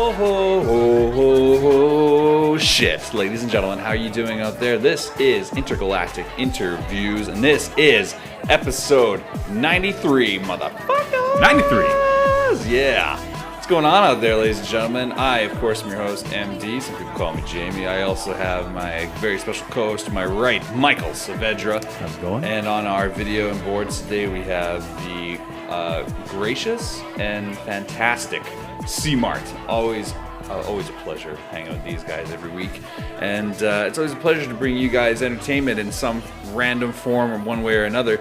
Oh, shit. Ladies and gentlemen, how are you doing out there? This is Intergalactic Interviews, and this is episode 93, motherfucker. 93. Yeah. What's going on out there, ladies and gentlemen? I, of course, am your host, MD. Some people call me Jamie. I also have my very special co-host to my right, Michael Saavedra. How's it going? And on our video and boards today, we have the gracious and fantastic C-Mart. Always a pleasure hanging out with these guys every week. And it's always a pleasure to bring you guys entertainment in some random form or one way or another.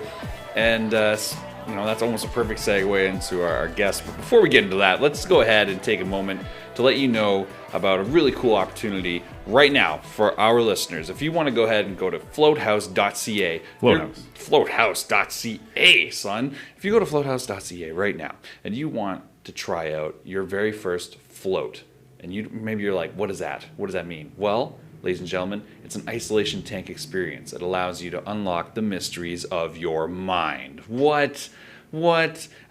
And, that's almost a perfect segue into our guest. But before we get into that, let's go ahead and take a moment to let you know about a really cool opportunity right now for our listeners. If you want to go ahead and go to floathouse.ca. Floathouse.ca, son. If you go to floathouse.ca right now and you want to try out your very first float, and you're like, what is that? What does that mean? Well, ladies and gentlemen, it's an isolation tank experience. It allows you to unlock the mysteries of your mind. What?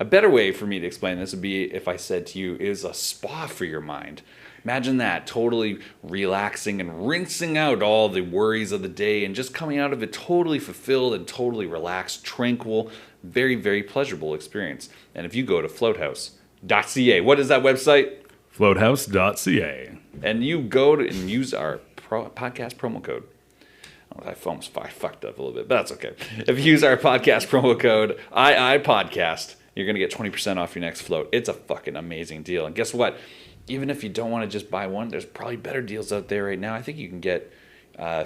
A better way for me to explain this would be if I said to you, it is a spa for your mind. Imagine that, totally relaxing and rinsing out all the worries of the day and just coming out of it totally fulfilled and totally relaxed, tranquil, very, very pleasurable experience. And if you go to floathouse.ca, what is that website? Floathouse.ca. And you go to and use our podcast promo code. I almost fucked up a little bit, but that's okay. If you use our podcast promo code, IIPodcast, you're going to get 20% off your next float. It's a fucking amazing deal. And guess what? Even if you don't want to just buy one, there's probably better deals out there right now. I think you can get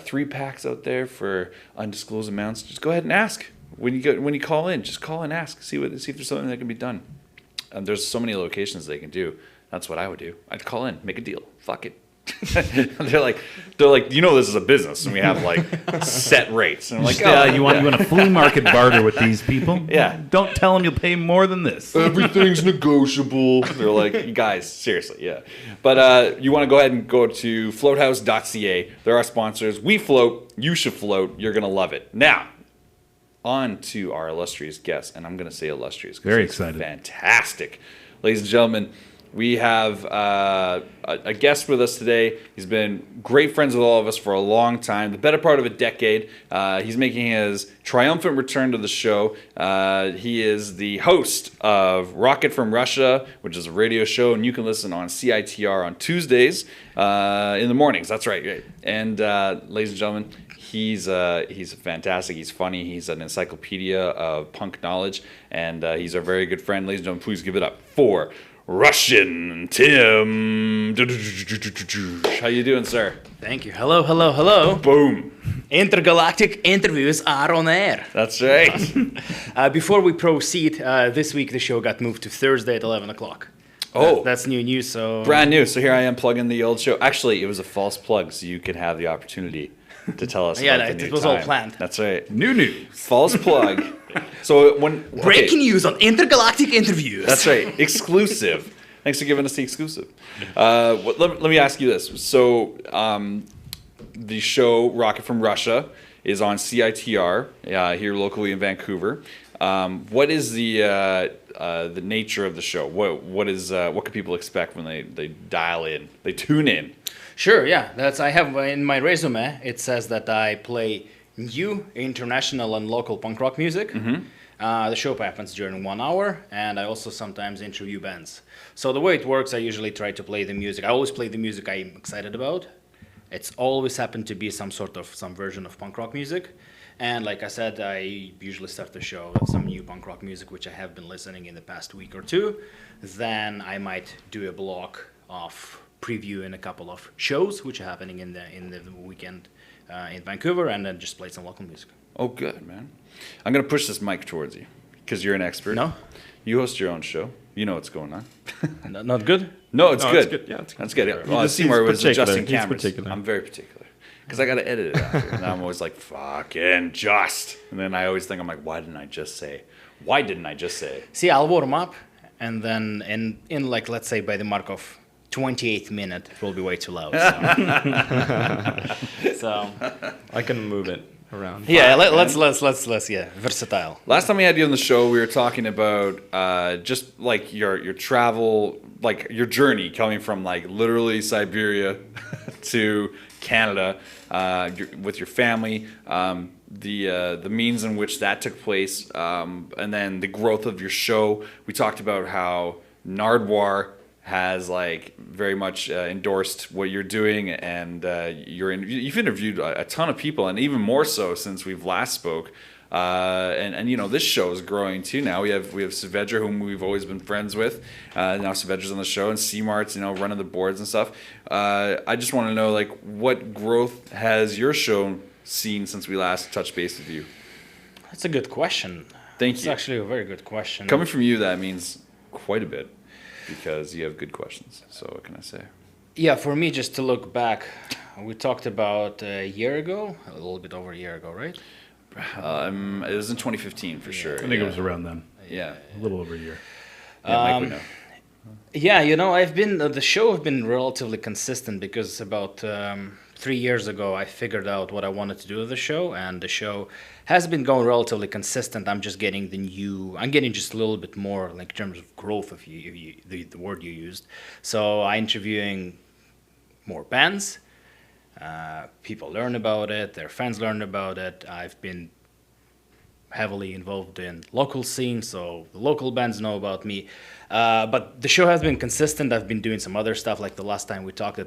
3 packs out there for undisclosed amounts. Just go ahead and ask. When you call in, just call and ask. See if there's something that can be done. And there's so many locations they can do. That's what I would do. I'd call in, make a deal. Fuck it. they're like, this is a business, and we have like set rates. And I'm like, you want a flea market barter with these people? Yeah. Don't tell them you'll pay more than this. Everything's negotiable. They're like, you guys, seriously, yeah. But you want to go ahead and go to floathouse.ca. They're our sponsors. We float. You should float. You're gonna love it. Now, on to our illustrious guest, and I'm gonna say illustrious. Very excited. Fantastic, ladies and gentlemen. We have a guest with us today. He's been great friends with all of us for a long time, the better part of a decade. He's making his triumphant return to the show. He is the host of Rocket from Russia, which is a radio show, and you can listen on CITR on Tuesdays in the mornings. That's right. And ladies and gentlemen, he's fantastic. He's funny. He's an encyclopedia of punk knowledge, and he's our very good friend. Ladies and gentlemen, please give it up for Russian Tim. How you doing, sir? Thank you. Hello. Boom. Intergalactic Interviews are on air. That's right. Before we proceed, this week the show got moved to Thursday at 11 o'clock. Oh. That's new news. So Brand new. So here I am plugging the old show. Actually, it was a false plug, so you could have the opportunity to tell us about the new it was time. all planned. That's right. New news. False plug. So Breaking news on Intergalactic Interviews. That's right. Exclusive. Thanks for giving us the exclusive. Let me ask you this. So the show Rocket from Russia is on CITR here locally in Vancouver. What is the nature of the show? What can people expect when they dial in? They tune in. Sure, yeah. I have in my resume, it says that I play new, international, and local punk rock music. Mm-hmm. The show happens during 1 hour, and I also sometimes interview bands. So the way it works, I usually try to play the music. I always play the music I'm excited about. It's always happened to be some version of punk rock music. And like I said, I usually start the show with some new punk rock music, which I have been listening in the past week or two. Then I might do a block of previewing a couple of shows which are happening in the weekend in Vancouver, and then just play some local music. Oh, good, man. I'm going to push this mic towards you because you're an expert. No? You host your own show. You know what's going on. Not good? No, it's good. It's good. Yeah, it's good. That's good. Well, Seymour was adjusting He's cameras. particular. I'm very particular because I got to edit it after. And I'm always like, fucking just. And then I always think, I'm like, why didn't I just say? See, I'll warm up, and then in like, let's say by the mark of 28th minute, it will be way too loud. So, I can move it. around. Yeah, man. let's yeah, versatile. Last time we had you on the show, we were talking about just like your travel, like your journey coming from like literally Siberia to Canada with your family, the means in which that took place, and then the growth of your show. We talked about how Nardwar has like very much endorsed what you're doing, and you've interviewed a ton of people, and even more so since we've last spoke. And you know, this show is growing too now. We have Saavedra, whom we've always been friends with. Now Saavedra's on the show, and C-Mart's, you know, running the boards and stuff. I just want to know, like, what growth has your show seen since we last touched base with you? That's a good question. Thank It's you. actually a very good question. Coming from you, that means quite a bit, because you have good questions. So what can I say? Yeah, for me, just to look back, we talked about a year ago, a little bit over a year ago, right? It was in 2015 for sure. I think it was around then, Yeah. a little over a year. Yeah, Mike would know. Yeah, you know, the show have been relatively consistent because about 3 years ago I figured out what I wanted to do with the show, and the show has been going relatively consistent. I'm getting just a little bit more, like, in terms of growth, if the word you used. So I'm interviewing more bands. People learn about it, their fans learn about it. I've been heavily involved in local scene, so the local bands know about me. But the show has been consistent. I've been doing some other stuff. Like the last time we talked,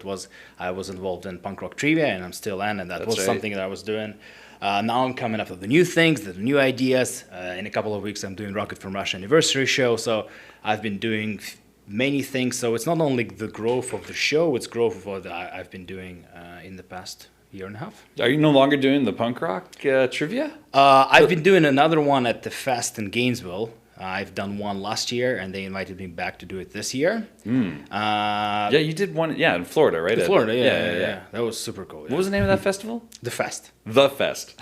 I was involved in punk rock trivia, and I'm still in, and that That's was right. something that I was doing. Now I'm coming up with the new things, the new ideas. In a couple of weeks, I'm doing Rocket from Russia anniversary show. So I've been doing many things. So it's not only the growth of the show, it's growth of what I've been doing in the past year and a half. Are you no longer doing the punk rock trivia? I've been doing another one at the Fest in Gainesville. I've done one last year, and they invited me back to do it this year. Yeah, you did one. Yeah, in Florida, right? In Florida, yeah. That was super cool. What was the name of that festival? The Fest. The Fest.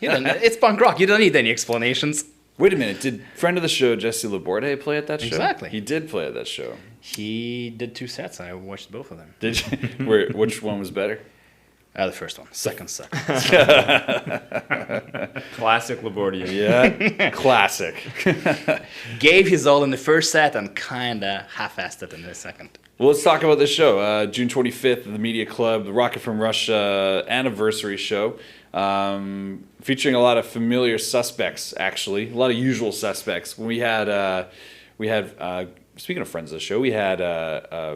It's punk rock. You don't need any explanations. Wait a minute. Did friend of the show Jesse Laborde play at that show? Exactly. He did play at that show. He did 2 sets. I watched both of them. Did you? Which one was better? The first one. Second. Classic Labordia. Yeah, classic. Gave his all in the first set and kind of half-assed it in the second. Well, let's talk about this show. June 25th, the Media Club, the Rocket from Russia anniversary show, featuring a lot of familiar suspects. Actually, a lot of usual suspects. When we had speaking of friends of the show, we had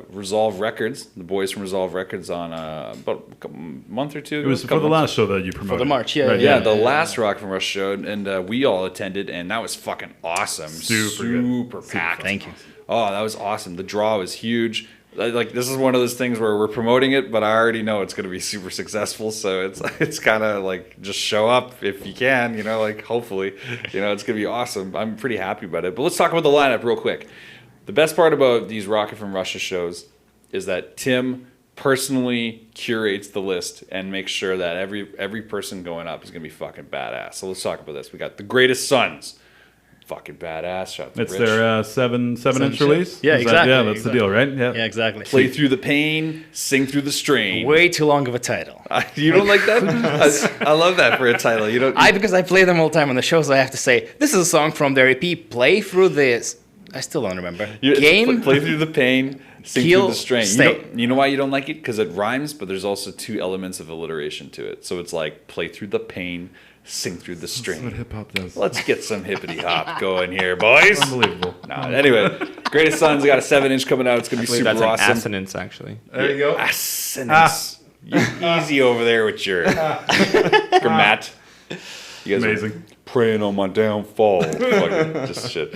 Resolve Records, the boys from Resolve Records, on about a month or two ago. It was for the last show that you promoted. For the March, yeah. Right, Yeah, the last Rock from Russia show, and we all attended, and that was fucking awesome. Super good. Super packed. Thank you. Oh, that was awesome. The draw was huge. Like, this is one of those things where we're promoting it, but I already know it's going to be super successful. So it's kind of like, just show up if you can, you know, like, hopefully, you know, it's going to be awesome. I'm pretty happy about it. But let's talk about the lineup real quick. The best part about these Rocket from Russia shows is that Tim personally curates the list and makes sure that every person going up is going to be fucking badass. So let's talk about this. We got The Greatest Sons. Fucking badass. Shout out to It's Rich. their 7-inch release? Yeah, Is that- exactly, yeah, that's the deal, right? Yeah, exactly. Play through the pain, sing through the strain. Way too long of a title. You don't like that? I love that for a title. You don't. Because I play them all the time on the show, so I have to say, this is a song from their EP, Play Through This. I still don't remember. Play through the pain, sing Kill, through the strain. stay. You know why you don't like it? Because it rhymes, but there's also 2 elements of alliteration to it. So it's like play through the pain, sing through the That's what strain. hip hop does. Let's get some hippity hop going here, boys. Unbelievable. No, anyway, Greatest Sons got a 7-inch coming out. It's gonna I be believe super that's an awesome. assonance, actually. There you go. Assonance. You're easy over there with your grammat. You guys Amazing. are preying on my downfall. Fucking just shit.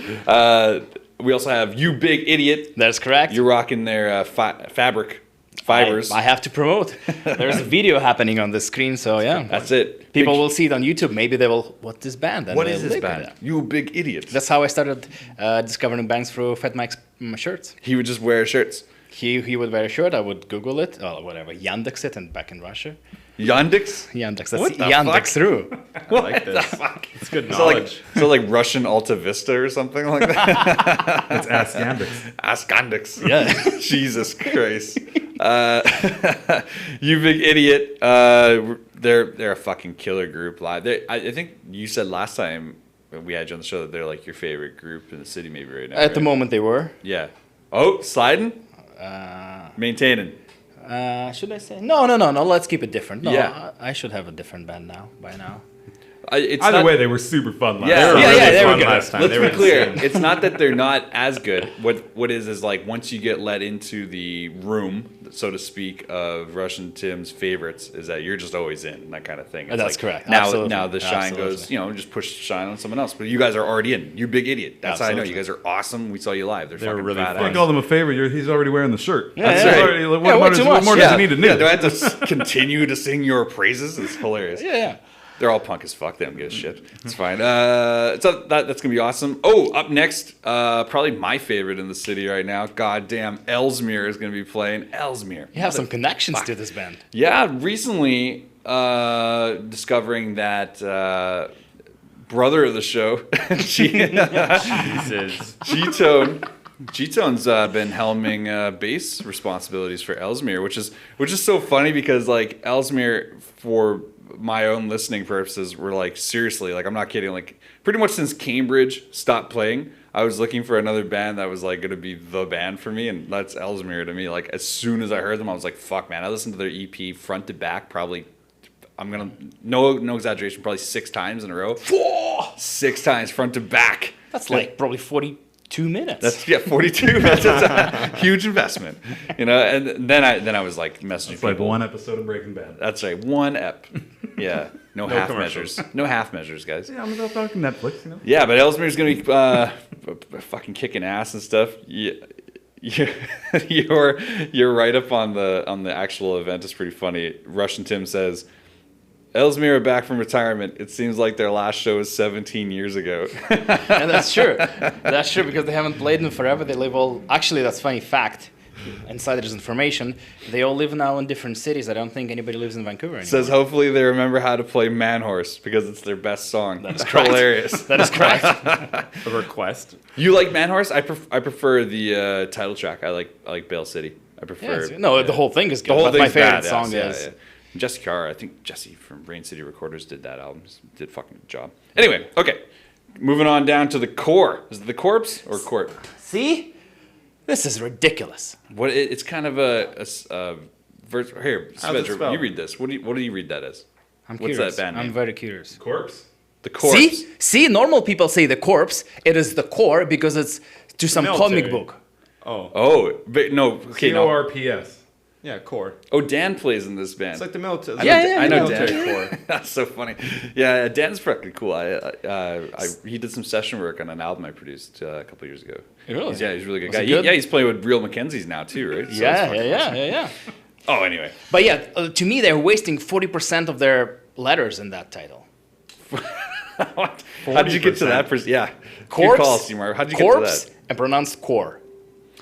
We also have You Big Idiot. That's correct. You're rocking their fabric fibers. I have to promote. There's a video happening on the screen, so yeah. That's it. People Big- will see it on YouTube. Maybe they will, what this band? And What they'll is this look at band? it. You Big Idiot. That's how I started discovering bands through Fat Mike's shirts. He would just wear shirts. He would wear a shirt. I would Google it, or whatever, Yandex it, and back in Russia. Yandex? Yandex. That's What the Yandex fuck? through. I like this. It's good So like, knowledge. so like Russian Alta Vista or something like that. It's Ask Yandex. Ask Yandex. Yeah. Jesus Christ. You Big Idiot. They're a fucking killer group live. I think you said last time we had you on the show that they're like your favorite group in the city, maybe right now. At the right? moment, they were. Yeah. Oh, sliding, Uh, maintaining. should I say? No. Let's keep it different. No, Yeah. I should have a different band now. By now. It's Either not, way, they were super fun last Yeah. year. They were Yeah, really yeah, they were fun good. last time. Let's They be were clear. insane. It's not that they're not as good. What is like once you get let into the room, so to speak, of Russian Tim's favorites, is that you're just always in that kind of thing. It's That's like, correct. Now, Absolutely. now the shine goes. Absolutely. Just push shine on someone else. But you guys are already in. You Big Idiot. That's how I know you Absolutely. guys are awesome. We saw you live. They're They were fucking really badass. fun. I call them a favor. He's already wearing the shirt. Yeah, He's yeah. already- what Yeah, way more, too does, much. what more does he need to do? Yeah, do I have to continue to sing your praises? It's hilarious. Yeah. They're all punk as fuck. They don't give a shit. It's fine. So that's gonna be awesome. Oh, up next, probably my favorite in the city right now. Goddamn, Ellesmere is gonna be playing. Ellesmere. You have some connections to this band. Yeah, recently discovering that brother of the show, Jesus. G-Tone. G-Tone's been helming bass responsibilities for Ellesmere, which is so funny because like Ellesmere, for my own listening purposes, were like seriously, like I'm not kidding, like pretty much since Cambridge stopped playing, I was looking for another band that was like gonna be the band for me, and that's Ellesmere to me. Like as soon as I heard them, I was like, fuck man, I listened to their EP front to back probably. I'm gonna no exaggeration, probably 6 times in a row. 6 times front to back. That's like probably 42 minutes. That's 42. That's a huge investment, And then I was like messaging It's like people. one episode of Breaking Bad. That's right, one ep. Yeah, no half commercials. measures. No half measures, guys. Yeah, I'm talking Netflix, Yeah, but Ellesmere's gonna be fucking kicking ass and stuff. Yeah. You're right up on the actual event. It's pretty funny. Russian Tim says, Ellesmere are back from retirement. It seems like their last show was 17 years ago. And that's true. That's true because they haven't played in forever. They live all. Actually, that's funny fact. Insider's information. They all live now in different cities. I don't think anybody lives in Vancouver anymore. Says hopefully they remember how to play Man Horse because it's their best song. That is It's correct. hilarious. That is correct. A request. You like Man Horse? I prefer the title track. I like Bale City. I prefer. Yeah, it's- no, the whole thing is good. The whole but thing's my favorite badass, song yeah, is. yeah. Jesse Carr, I think Jesse from Rain City Recorders did that album. Did a fucking good job. Anyway, okay. Moving on down to the core. Is it the Corpse or Court? See, this is ridiculous. What? It's kind of a verse. Here, How's it Spencer, spelled? you read this. What do you read that as? I'm What's curious. that band I'm name? very curious. Corpse? The Corpse. See, normal people say the corpse. It is the core because it's to some comic Military. book. Oh. Oh, but no. Okay, no. CORPS. Yeah, core. Oh, Dan plays in this band. It's like the military. I know military Dan. core. That's so funny. Yeah, Dan's fucking cool. He did some session work on an album I produced a couple years ago. Really? He's a really good Was guy. it good? He's playing with Real Mackenzies now too, right? So it's Yeah. fucking awesome. Oh, anyway. But yeah, to me, they're wasting 40% of their letters in that title. How'd you get to that? Yeah. Corpse, Good call, Seymour. How'd you get to corpse, that? and pronounced core.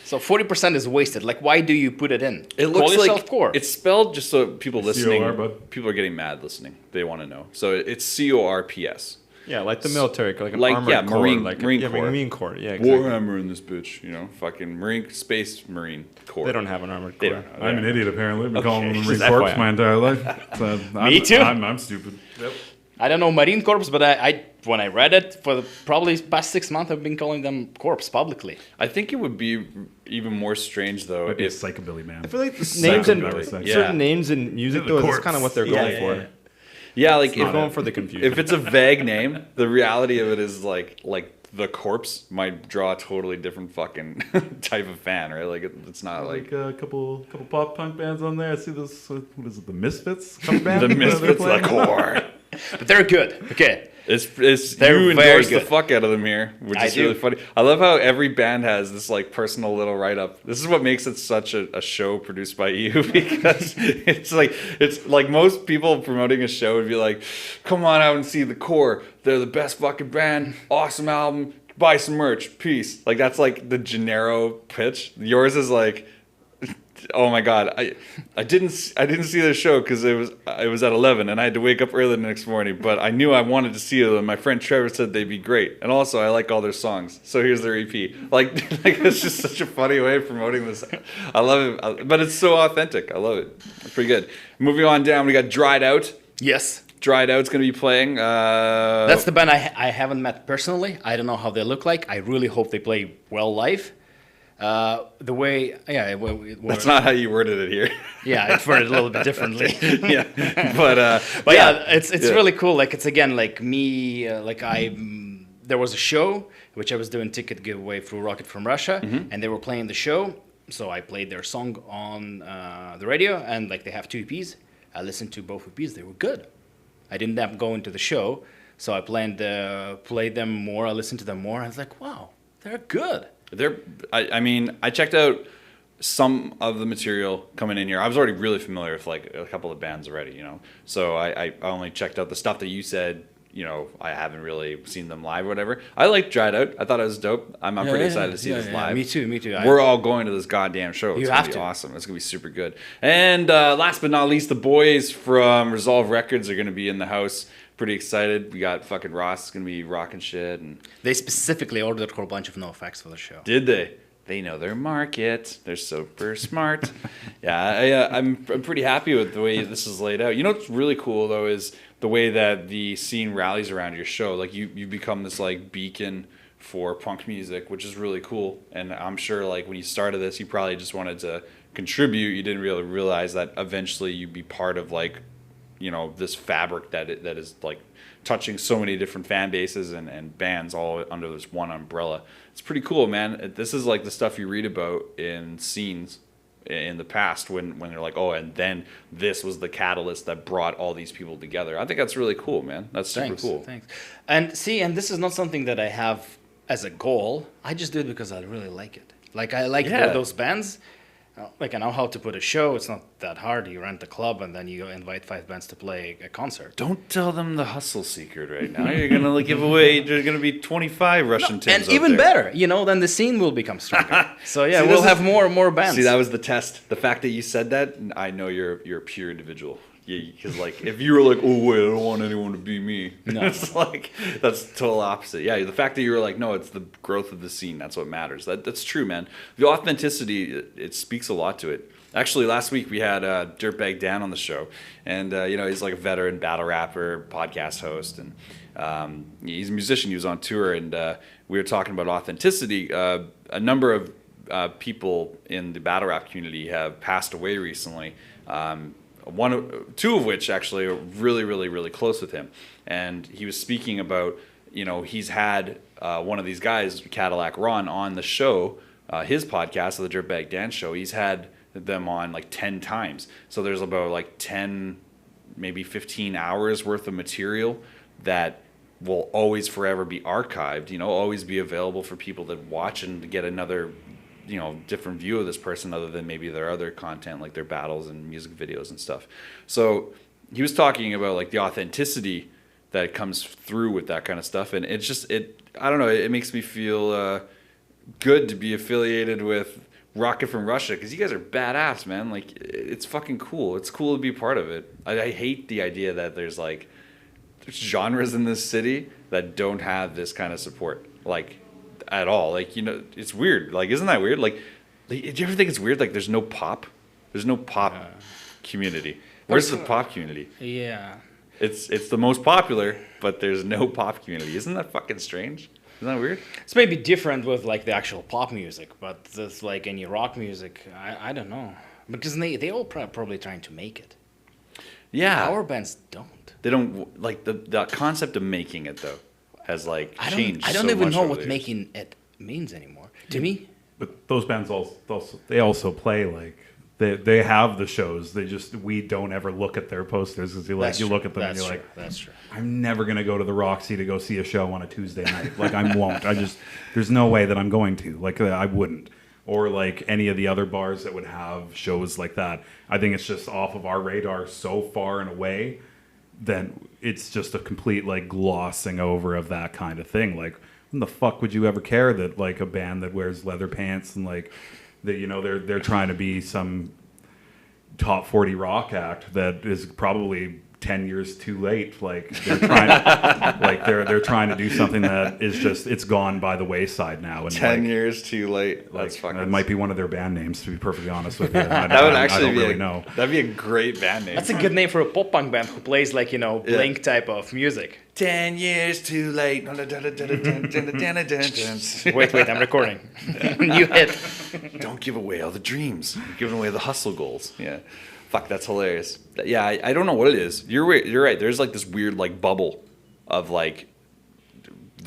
So 40% is wasted. Like, why do you put it in? It Call looks yourself like core. it's spelled just so people listening. C-O-R, bud. People are getting mad listening. They want to know. So it's CORPS. Yeah, like the military, like an Like, armored yeah, corps. Marine- like Marine yeah, Corps. Marine Corps. Yeah, exactly. Warhammer in this bitch, fucking Marine Space Marine Corps. They don't have an armored They corps. don't. I'm an idiot, apparently. I've been calling them the Marine Just Corps FYI. my entire life. So Me too. I'm stupid. I don't know Marine Corps, but I when I read it for the probably past 6 months, I've been calling them corpse publicly. I think it would be even more strange though Might be a if psychobilly man. I feel like the names in Psychobilly. Yeah. certain names in music Yeah, the though, that's corpse. kind of what they're Yeah, going yeah, for. yeah. Yeah, like They're if, going for the confusion. if it's a vague name, the reality of it is like the corpse might draw a totally different fucking type of fan, right? Like it's not like Like a couple pop punk bands on there. I see this. What is it? The Misfits cover band. the They're Misfits, the playing? core. But they're good. Okay. It's They're you very endorse the good. fuck out of them here, which I is do. really funny. I love how every band has this like personal little write up. This is what makes it such a show produced by you because it's like most people promoting a show would be like, come on out and see the core. They're the best fucking band. Awesome album. Buy some merch. Peace. Like that's like the Gennaro pitch. Yours is like Oh my god, I didn't see the show because it was at 11 and I had to wake up early the next morning. But I knew I wanted to see them. My friend Trevor said they'd be great, and also I like all their songs. So here's their EP. Like it's just such a funny way of promoting this. I love it, but it's so authentic. I love it. It's pretty good. Moving on down, we got Dried Out. Yes. Dried Out's gonna be playing. That's the band I haven't met personally. I don't know how they look like. I really hope they play well live. The way, yeah, That's not how you worded it here. yeah, it's worded a little bit differently. Yeah, but yeah, it's really cool. Like it's again like me, there was a show which I was doing ticket giveaway through Rocket from Russia, and they were playing the show. So I played their song on the radio, and like they have 2 EPs. I listened to both EPs; they were good. I didn't have to go into the show, so I planned to play them more. I listened to them more. I was like, wow, they're good. I mean, I checked out some of the material coming in here. I was already really familiar with like a couple of bands already, you know. So I only checked out the stuff that you said. You know, I haven't really seen them live or whatever. I liked Dried Out. I thought it was dope. I'm pretty excited to see this live. Me too. We're all going to this goddamn show. It's gonna be awesome. It's gonna be super good. And last but not least, the boys from Resolve Records are gonna be in the house. Pretty excited. We got fucking Ross gonna be rocking shit, and They specifically ordered a whole bunch of NoFX for the show. did they? They know their market. They're super smart. Yeah, I'm pretty happy with the way this is laid out. You know what's really cool though is the way that the scene rallies around your show. Like you become this like beacon for punk music, which is really cool. And I'm sure like when you started this, you probably just wanted to contribute. You didn't really realize that eventually you'd be part of like, you know, this fabric that is like touching so many different fan bases and bands all under this one umbrella. It's pretty cool, man. This is like the stuff you read about in scenes in the past when they're like, oh, and then this was the catalyst that brought all these people together. I think that's really cool, man. That's super cool. Thanks. And see, and this is not something that I have as a goal. I just do it because I really like it. Like I like those bands. Like I know how to put a show. It's not that hard. You rent a club and then you invite 5 bands to play a concert. Don't tell them the hustle secret right now. You're gonna like give away. There's gonna be 25 Russian Tims. And even better, you know, then the scene will become stronger. So yeah, See, we'll this have is- more bands. See, that was the test. The fact that you said that, I know you're a pure individual. Because like if you were like, oh wait, I don't want anyone to be me. No. It's like that's total opposite. Yeah, the fact that you were like, no, it's the growth of the scene. That's what matters. That's true, man. The authenticity, it speaks a lot to it. Actually, last week we had Dirtbag Dan on the show, and you know he's like a veteran battle rapper, podcast host, and he's a musician. He was on tour, and we were talking about authenticity. A number of people in the battle rap community have passed away recently. Two of which actually are really, really, really close with him, and he was speaking about, you know, he's had one of these guys, Cadillac Ron, on the show, his podcast, the Dirtbag Dan Show. He's had them on like 10 times, so there's about like 10, maybe 15 hours worth of material that will always forever be archived. You know, always be available for people to watch and to get another, you know, different view of this person other than maybe their other content like their battles and music videos and stuff. So he was talking about like the authenticity that comes through with that kind of stuff, and it's just I don't know, it makes me feel good to be affiliated with Rocket from Russia, because you guys are badass, man. Like it's fucking cool. It's cool to be part of it. I hate the idea that there's genres in this city that don't have this kind of support, like at all. Like, you know, it's weird. Like, isn't that weird? Like, do you ever think it's weird? Like, there's no pop community. Where's the pop community? Yeah. It's the most popular, but there's no pop community. Isn't that fucking strange? Isn't that weird? It's maybe different with like the actual pop music, but it's like any rock music, I don't know. Because they all probably trying to make it. Yeah. Our bands don't. They don't, like, the concept of making it, though, has, like, changed I don't so even much know over what the years. making it means anymore. To me, But those bands also play like they have the shows. We don't ever look at their posters because you look at them and you're like, that's true. I'm never gonna go to the Roxy to go see a show on a Tuesday night. Like I won't. There's no way that I'm going to. Like I wouldn't. Or like any of the other bars that would have shows like that. I think it's just off of our radar so far and away that it's just a complete like glossing over of that kind of thing. Like when the fuck would you ever care that like a band that wears leather pants and like that they're trying to be some top 40 rock act that is probably 10 years too late. Like they're trying they're trying to do something that is just, it's gone by the wayside now. And 10 years too late. That's fucking. That might be one of their band names, to be perfectly honest with you. That would actually I don't be really know. That'd be a great band name. That's a good name for a pop punk band who plays like Blink type of music. 10 years too late. Wait, I'm recording. New hit. Don't give away all the dreams. You're giving away the hustle goals. Yeah. Fuck, that's hilarious. Yeah, I don't know what it is. You're right. There's like this weird like bubble of like,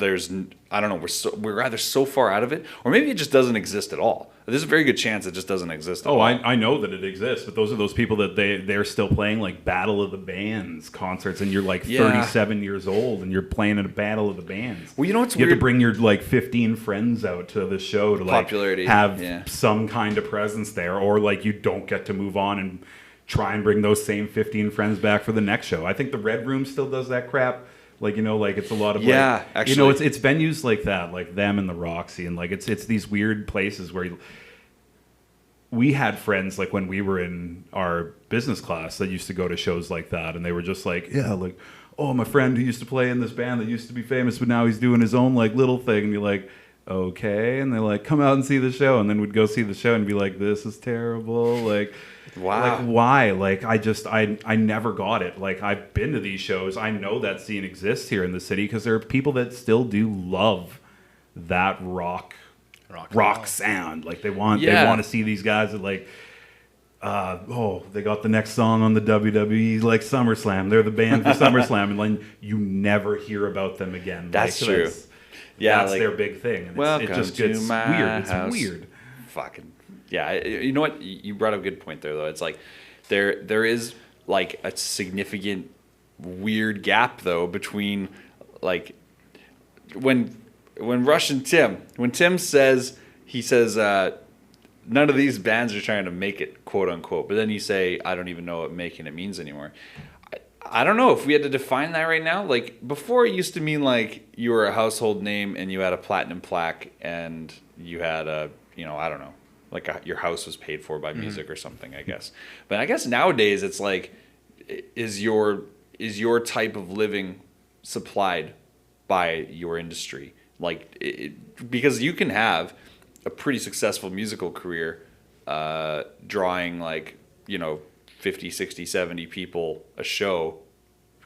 I don't know. We're either so far out of it, or maybe it just doesn't exist at all. There's a very good chance it just doesn't exist at all. I know that it exists, but those are those people that they're still playing like Battle of the Bands concerts, and you're like 37 years old, and you're playing at a Battle of the Bands. Well, you know what's you weird? have to bring your like 15 friends out to the show to like Popularity, have yeah. some kind of presence there, or like you don't get to move on and try and bring those same 15 friends back for the next show. I think the Red Room still does that crap. Like, like it's a lot of actually, it's venues like that, like them and the Roxy, and like it's these weird places where we had friends like when we were in our business class that used to go to shows like that, and they were just like, yeah, like, oh, my friend who used to play in this band that used to be famous, but now he's doing his own like little thing, and you're like, okay, and they're like, come out and see the show, and then we'd go see the show and be like, this is terrible, like. Wow. Like, why? Like, I never got it. Like, I've been to these shows. I know that scene exists here in the city because there are people that still do love that rock sound. Like, they want to see these guys that, like, they got the next song on the WWE, like, SummerSlam. They're the band for SummerSlam. And then you never hear about them again. That's like, true. That's like, their big thing. And welcome it just to gets my weird. It's house. weird. Fucking. Yeah, you know what? You brought up a good point there, though. It's like there is like a significant weird gap though between like when Rush and Tim, when Tim says none of these bands are trying to make it, quote unquote, but then you say I don't even know what making it means anymore. I don't know if we had to define that right now. Like before, it used to mean like you were a household name and you had a platinum plaque and you had a I don't know. Like your house was paid for by music or something, I guess. But I guess nowadays it's like, is your type of living supplied by your industry? Like, because you can have a pretty successful musical career drawing like, 50, 60, 70 people a show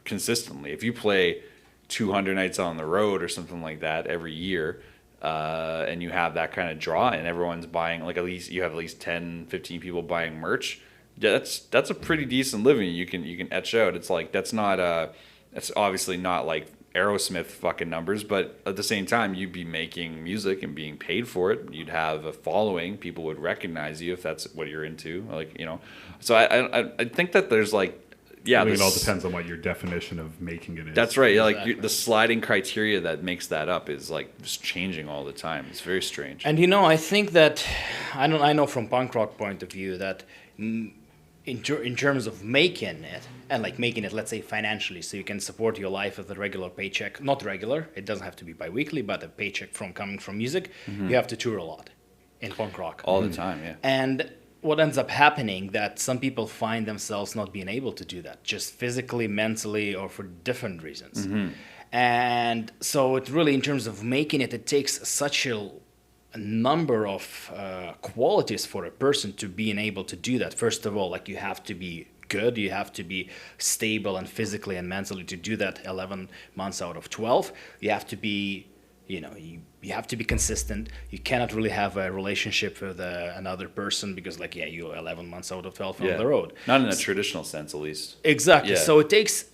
consistently. If you play 200 nights on the road or something like that every year, and you have that kind of draw and everyone's buying, like you have at least 10, 15 people buying merch, that's a pretty decent living you can etch out. It's like that's obviously not like Aerosmith fucking numbers, but at the same time you'd be making music and being paid for it. You'd have a following, people would recognize you if that's what you're into, like so I think that there's like I think it all depends on what your definition of making it is. That's right. Yeah, exactly. Like the sliding criteria that makes that up is like just changing all the time. It's very strange. And I think that I know from punk rock point of view that in terms of making it and like making it, let's say financially, so you can support your life with a regular paycheck. Not regular. It doesn't have to be biweekly, but a paycheck coming from music. Mm-hmm. You have to tour a lot in punk rock all the time. Yeah. And what ends up happening that some people find themselves not being able to do that, just physically, mentally, or for different reasons. Mm-hmm. And so it really, in terms of making it, it takes such a number of qualities for a person to being able to do that. First of all, like you have to be good, you have to be stable and physically and mentally to do that 11 months out of 12. You have to be you have to be consistent. You cannot really have a relationship with another person because, like, you're 11 months out of 12 on the road. Not in a traditional sense, at least. Exactly. Yeah. So it takes,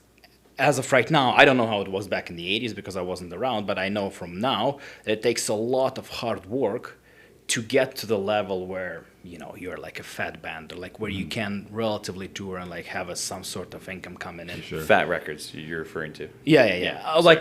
as of right now, I don't know how it was back in the 80s because I wasn't around, but I know from now that it takes a lot of hard work to get to the level where, you're like a fat band, or like where you can relatively tour and like have some sort of income coming in. Sure. Fat Records you're referring to. Yeah. Like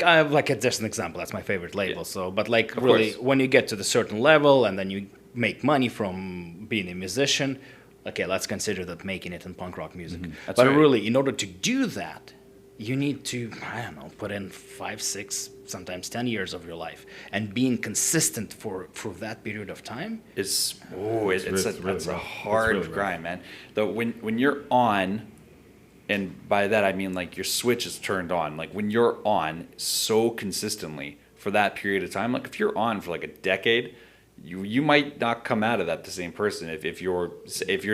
just an example. That's my favorite label. Yeah. So, but like really, when you get to the certain level and then you make money from being a musician, okay, let's consider that making it in punk rock music. Mm-hmm. But right. Really, in order to do that, you need to, I don't know, put in 5, 6, sometimes 10 years of your life, and being consistent for that period of time. It's really it's a rough. It's hard really rough. grind, man. Though when you're on, and by that I mean like your switch is turned on. Like when you're on so consistently for that period of time, like if you're on for like a decade, you might not come out of that the same person if you're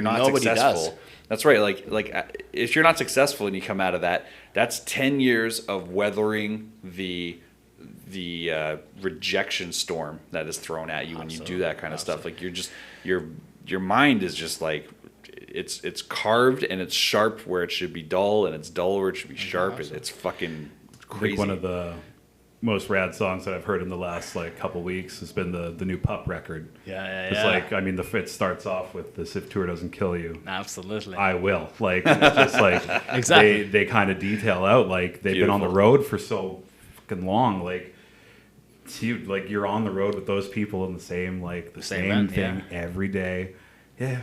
not Nobody successful. does. That's right. Like if you're not successful and you come out of that, that's 10 years of weathering the rejection storm that is thrown at you when you do that kind of stuff. Like you're just your mind is just like it's carved and it's sharp where it should be dull, and it's dull where it should be sharp. And it's fucking I crazy. think one of the most rad songs that I've heard in the last like couple weeks has been the new Pup record. Yeah. It's like, I mean, the fit starts off with this: "If tour doesn't kill you, Absolutely. I will." Like, it's just like Exactly. they kind of detail out like they've been on the Beautiful. road for so fucking long. Like, it's huge. Like you're on the road with those people in the same Same same band, thing every day. Yeah.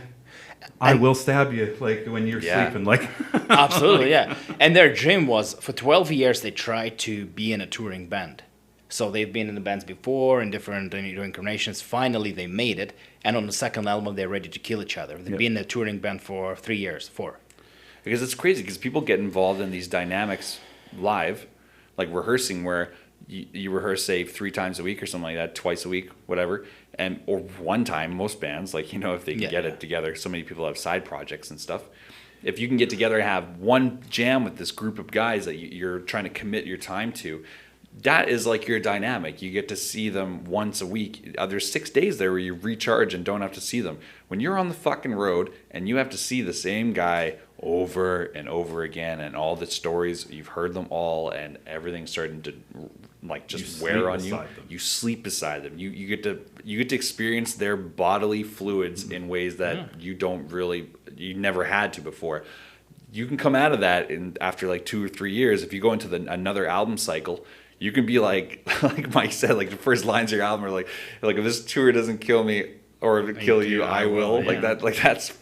I will stab you like when you're Yeah. sleeping. Like, Absolutely, yeah. And their dream was, for 12 years, they tried to be in a touring band. So they've been in the bands before in different incarnations. Finally, they made it. And on the second album, they're ready to kill each other. They've been in a touring band for 3 years, 4. Because it's crazy because people get involved in these dynamics live, like rehearsing, where you rehearse say 3 times a week or something like that, twice a week, whatever, and or one time. Most bands, like if they can get it together, so many people have side projects and stuff. If you can get together and have one jam with this group of guys that you're trying to commit your time to, that is like your dynamic. You get to see them once a week. There's 6 days there where you recharge and don't have to see them. When you're on the fucking road and you have to see the same guy over and over again, and all the stories, you've heard them all, and everything's starting to like just You wear sleep on you. beside them. You sleep beside them. You get to experience their bodily fluids in ways that you never had to before. You can come out of that after like 2 or 3 years. If you go into another album cycle, you can be like Mike said, like the first lines of your album are like if this tour doesn't kill me or kill you, I will. Like yeah. that. Like that's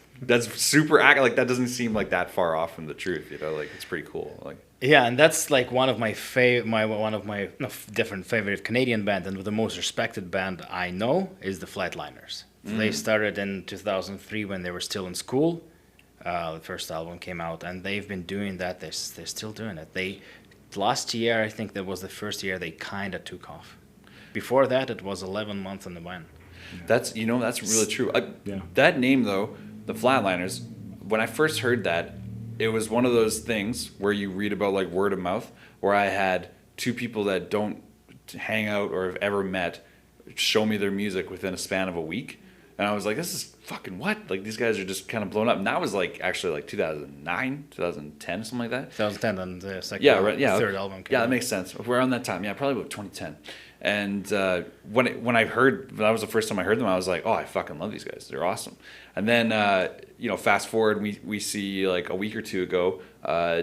super like that doesn't seem like that far off from the truth. Like it's pretty cool. Like Yeah, and that's like one of my different favorite Canadian band, and the most respected band I know is the Flatliners. They started in 2003 when they were still in school. The first album came out, and they've been doing that. They're still doing it. Last year, I think that was the first year they kind of took off. Before that, it was 11 months in the band. that's really true. Yeah. That name though, the Flatliners. When I first heard that, it was one of those things where you read about like word of mouth, where I had 2 people that don't hang out or have ever met show me their music within a span of a week. And I was like, this is fucking what? Like, these guys are just kind of blown up. And that was like actually like 2009, 2010, something like that. 2010, and the second, Yeah, right. Yeah, third album came Yeah, out. that makes sense. We're around that time. Yeah, probably about 2010. And when that was the first time I heard them, I was like, oh, I fucking love these guys. They're awesome. And then fast forward, we see like a week or 2 ago,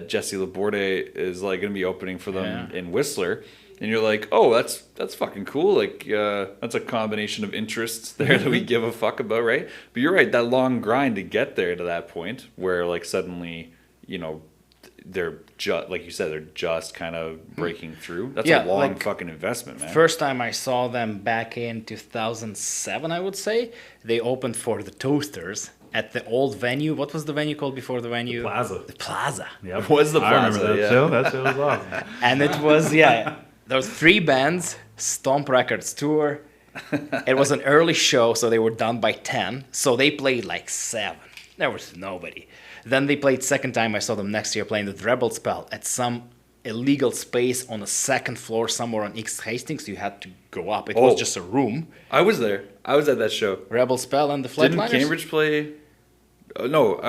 Jesse Laborde is like going to be opening for them in Whistler. And you're like, oh, that's fucking cool. Like, that's a combination of interests there that we give a fuck about, right? But you're right, that long grind to get there to that point where, like, suddenly, they're just, like you said, they're just kind of breaking through. That's a long like, fucking investment, man. First time I saw them back in 2007, I would say, they opened for the Toasters at the old venue. What was the venue called before the venue? Plaza. The Plaza. Yep. It was the I remember Plaza, that yeah. show. That show was awesome. And it was, there was 3 bands, Stomp Records tour. It was an early show, so they were done by 10. So they played like 7. There was nobody. Then they played second time. I saw them next year playing with Rebel Spell at some illegal space on the 2nd floor somewhere on East Hastings. You had to go up. It was just a room. I was there. I was at that show. Rebel Spell and the Didn't Flatliners. Cambridge play? No.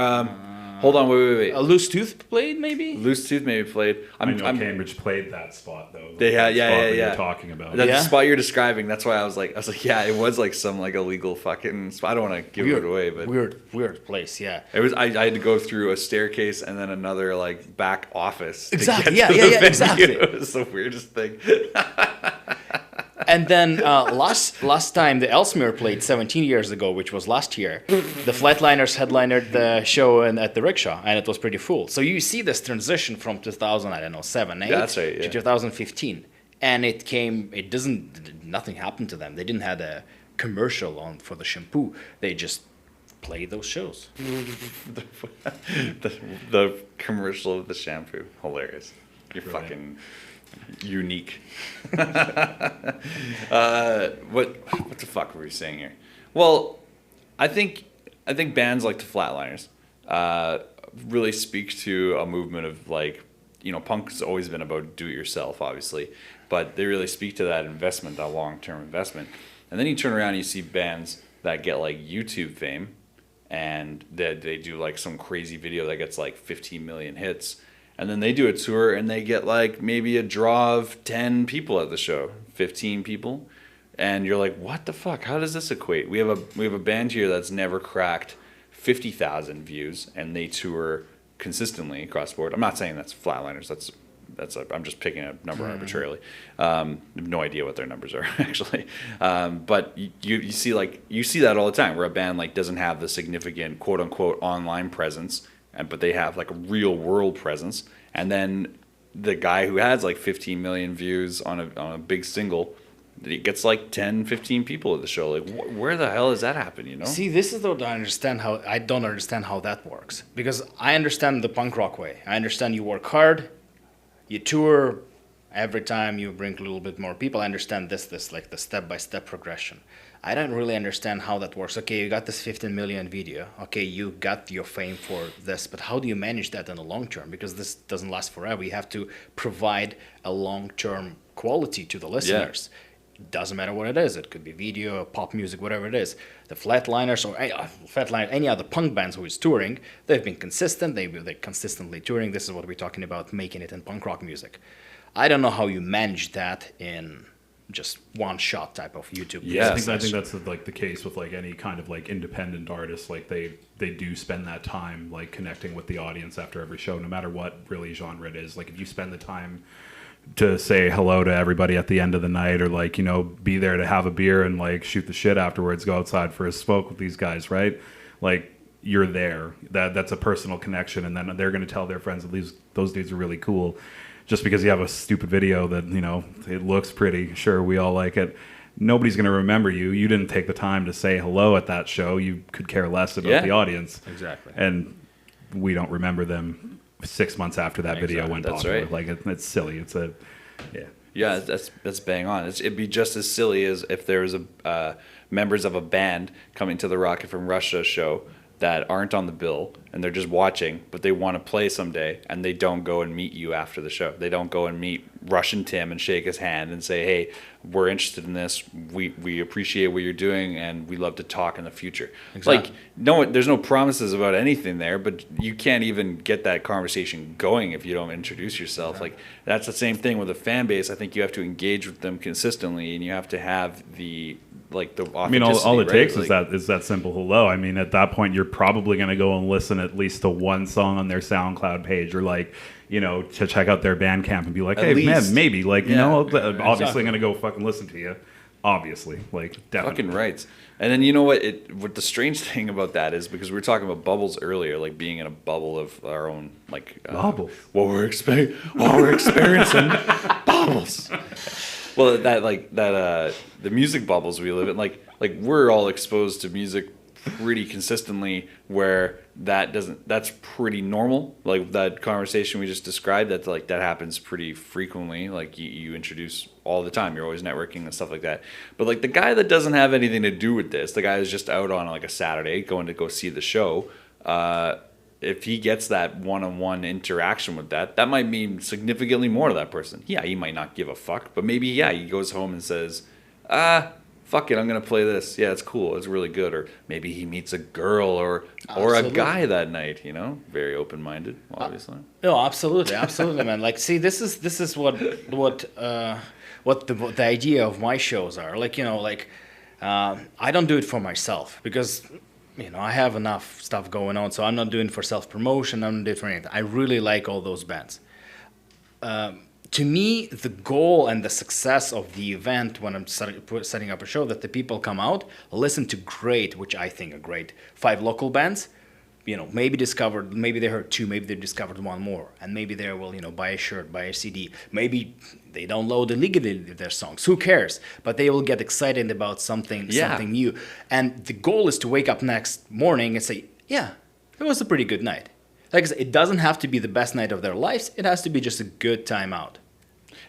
Hold on. Wait. A Loose Tooth played, maybe? Loose Tooth maybe played. I know Cambridge played that spot though. They had, That spot that yeah. You're talking about. That's Yeah? the spot you're describing. That's why I was like, yeah, it was like some like illegal fucking spot. I don't want to give it away, but Weird place, yeah. it was. I had to go through a staircase and then another like back office. to Exactly, get yeah, to the yeah, venue. exactly. It was the weirdest thing. And then last time the Ellesmere played 17 years ago, which was last year, the Flatliners headlined the show at the Rickshaw, and it was pretty full. So you see this transition from 2000, I don't know, 7, 8 That's right, yeah. to 2015, and nothing happened to them. They didn't have a commercial on for the shampoo. They just played those shows. the commercial of the shampoo, hilarious. You're fucking unique. What the fuck were we saying here? Well, I think bands like the Flatliners really speak to a movement of like, you know, punk's always been about do it yourself, obviously, but they really speak to that investment, that long term investment. And then you turn around and you see bands that get like YouTube fame, and they do like some crazy video that gets like 15 million hits. And then they do a tour and they get like maybe a draw of 10 people at the show, 15 people. And you're like, what the fuck? How does this equate? We have a band here that's never cracked 50,000 views, and they tour consistently across the board. I'm not saying that's Flatliners. I'm just picking a number arbitrarily. I have no idea what their numbers are actually. But you see that all the time, where a band like doesn't have the significant quote unquote online presence, but they have like a real world presence. And then the guy who has like 15 million views on a big single, he gets like 10, 15 people at the show. Like, where the hell does that happen, you know? See, this is what I don't understand how that works. Because I understand the punk rock way. I understand you work hard, you tour, every time you bring a little bit more people. I understand this like the step-by-step progression. I don't really understand how that works. Okay, you got this 15 million video. Okay, you got your fame for this, but how do you manage that in the long term? Because this doesn't last forever. You have to provide a long-term quality to the listeners. Yeah. It doesn't matter what it is. It could be video, pop music, whatever it is. The Flatliners or any other punk bands who is touring, they've been consistent. They're consistently touring. This is what we're talking about, making it in punk rock music. I don't know how you manage that in just one shot type of YouTube. Yeah, I think that's like the case with like any kind of like independent artist. Like they do spend that time like connecting with the audience after every show, no matter what really genre it is. Like if you spend the time to say hello to everybody at the end of the night, or like, you know, be there to have a beer and like shoot the shit afterwards, go outside for a smoke with these guys, right? Like you're there. That's a personal connection, and then they're going to tell their friends that those dudes are really cool. Just because you have a stupid video that, you know, it looks pretty, sure, we all like it, nobody's going to remember you. You didn't take the time to say hello at that show. You could care less about the audience. Exactly. And we don't remember them 6 months after that video went popular. Right. Like it's silly. Yeah, that's bang on. It'd be just as silly as if there was members of a band coming to the Rocket from Russia show that aren't on the bill, and they're just watching, but they want to play someday, and they don't go and meet you after the show. They don't go and meet Russian Tim and shake his hand and say, hey, we're interested in this. We appreciate what you're doing, and we love to talk in the future. Exactly. Like, no, there's no promises about anything there, but you can't even get that conversation going if you don't introduce yourself. Like, that's the same thing with a fan base. I think you have to engage with them consistently, and you have to have the authenticity. I mean, all it right? takes is that simple hello. I mean, at that point, you're probably going to go and listen at least to one song on their SoundCloud page, or like, you know, to check out their Bandcamp and be like, hey, man, maybe, like, you know, obviously going to go fucking listen to you. Obviously, like, definitely. Fucking right. And then you know what? What the strange thing about that is, because we were talking about bubbles earlier, like being in a bubble of our own, like bubbles. What we're experiencing, bubbles. Well, the music bubbles we live in, like we're all exposed to music pretty consistently, where that's pretty normal. Like that conversation we just described, that happens pretty frequently. Like you introduce all the time. You're always networking and stuff like that. But like the guy that doesn't have anything to do with this, the guy who's just out on like a Saturday going to go see the show, if he gets that one-on-one interaction with that might mean significantly more to that person. Yeah, he might not give a fuck, but maybe, he goes home and says, fuck it, I'm going to play this. Yeah, it's cool. It's really good. Or maybe he meets a girl or a guy that night, you know? Very open-minded, obviously. No, absolutely, man. Like, see, this is what the idea of my shows are. Like, you know, like, I don't do it for myself because, you know, I have enough stuff going on, so I'm not doing it for self-promotion. I'm not doing it for anything. I really like all those bands. to me, the goal and the success of the event when I'm setting up a show, that the people come out, listen to great, which I think are great, 5 local bands. Maybe they heard 2, maybe they discovered 1 more, and maybe they will, buy a shirt, buy a CD. Maybe they download illegally their songs. Who cares? But they will get excited about something new. And the goal is to wake up next morning and say, yeah, it was a pretty good night. Like I said, it doesn't have to be the best night of their lives. It has to be just a good time out.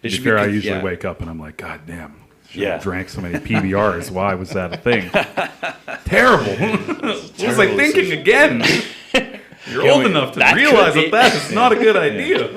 To be fair, I usually wake up and I'm like, God damn. I drank so many PBRs. Why was that a thing? Terrible. What was I thinking again? You're old enough to realize that is not a good idea.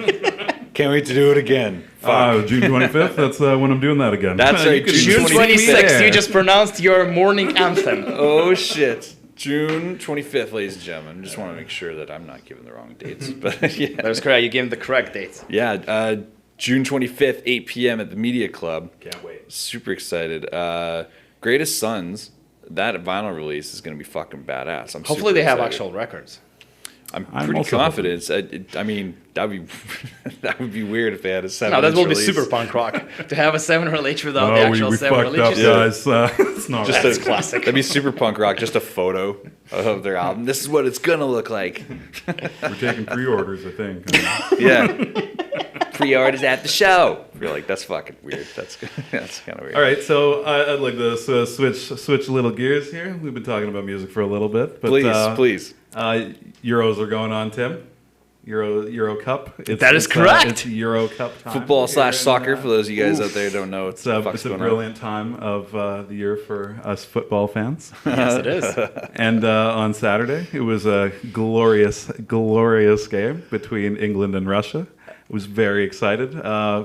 Can't wait to do it again. June 25th, that's when I'm doing that again. That's right, June 26th, you just pronounced your morning anthem. Oh, shit. June 25th, ladies and gentlemen. Just want to make sure that I'm not giving the wrong dates. But yeah. That's correct. You gave him the correct dates. Yeah, June 25th, 8 p.m. at the Media Club. Can't wait. Super excited. Greatest Sons, that vinyl release is going to be fucking badass. Hopefully they have actual records. I'm pretty confident. I mean, that would be weird if they had a 7-inch No, that will release. be super punk rock. To have a 7-inch without the actual 7 fucked up, inches. guys. It's not Just right. classic. That'd be super punk rock. Just a photo of their album. This is what it's gonna look like. We're taking pre-orders, I think. Yeah. Pre-orders at the show. You're like, that's fucking weird. That's kind of weird. All right, so I'd like to switch a little gears here. We've been talking about music for a little bit, but Please. Euros are going on, Tim. Euro Cup. That is correct. It's Euro Cup time. Football/soccer, for those of you guys out there who don't know. It's a brilliant time of the year for us football fans. Yes, it is. And on Saturday, it was a glorious game between England and Russia. I was very excited.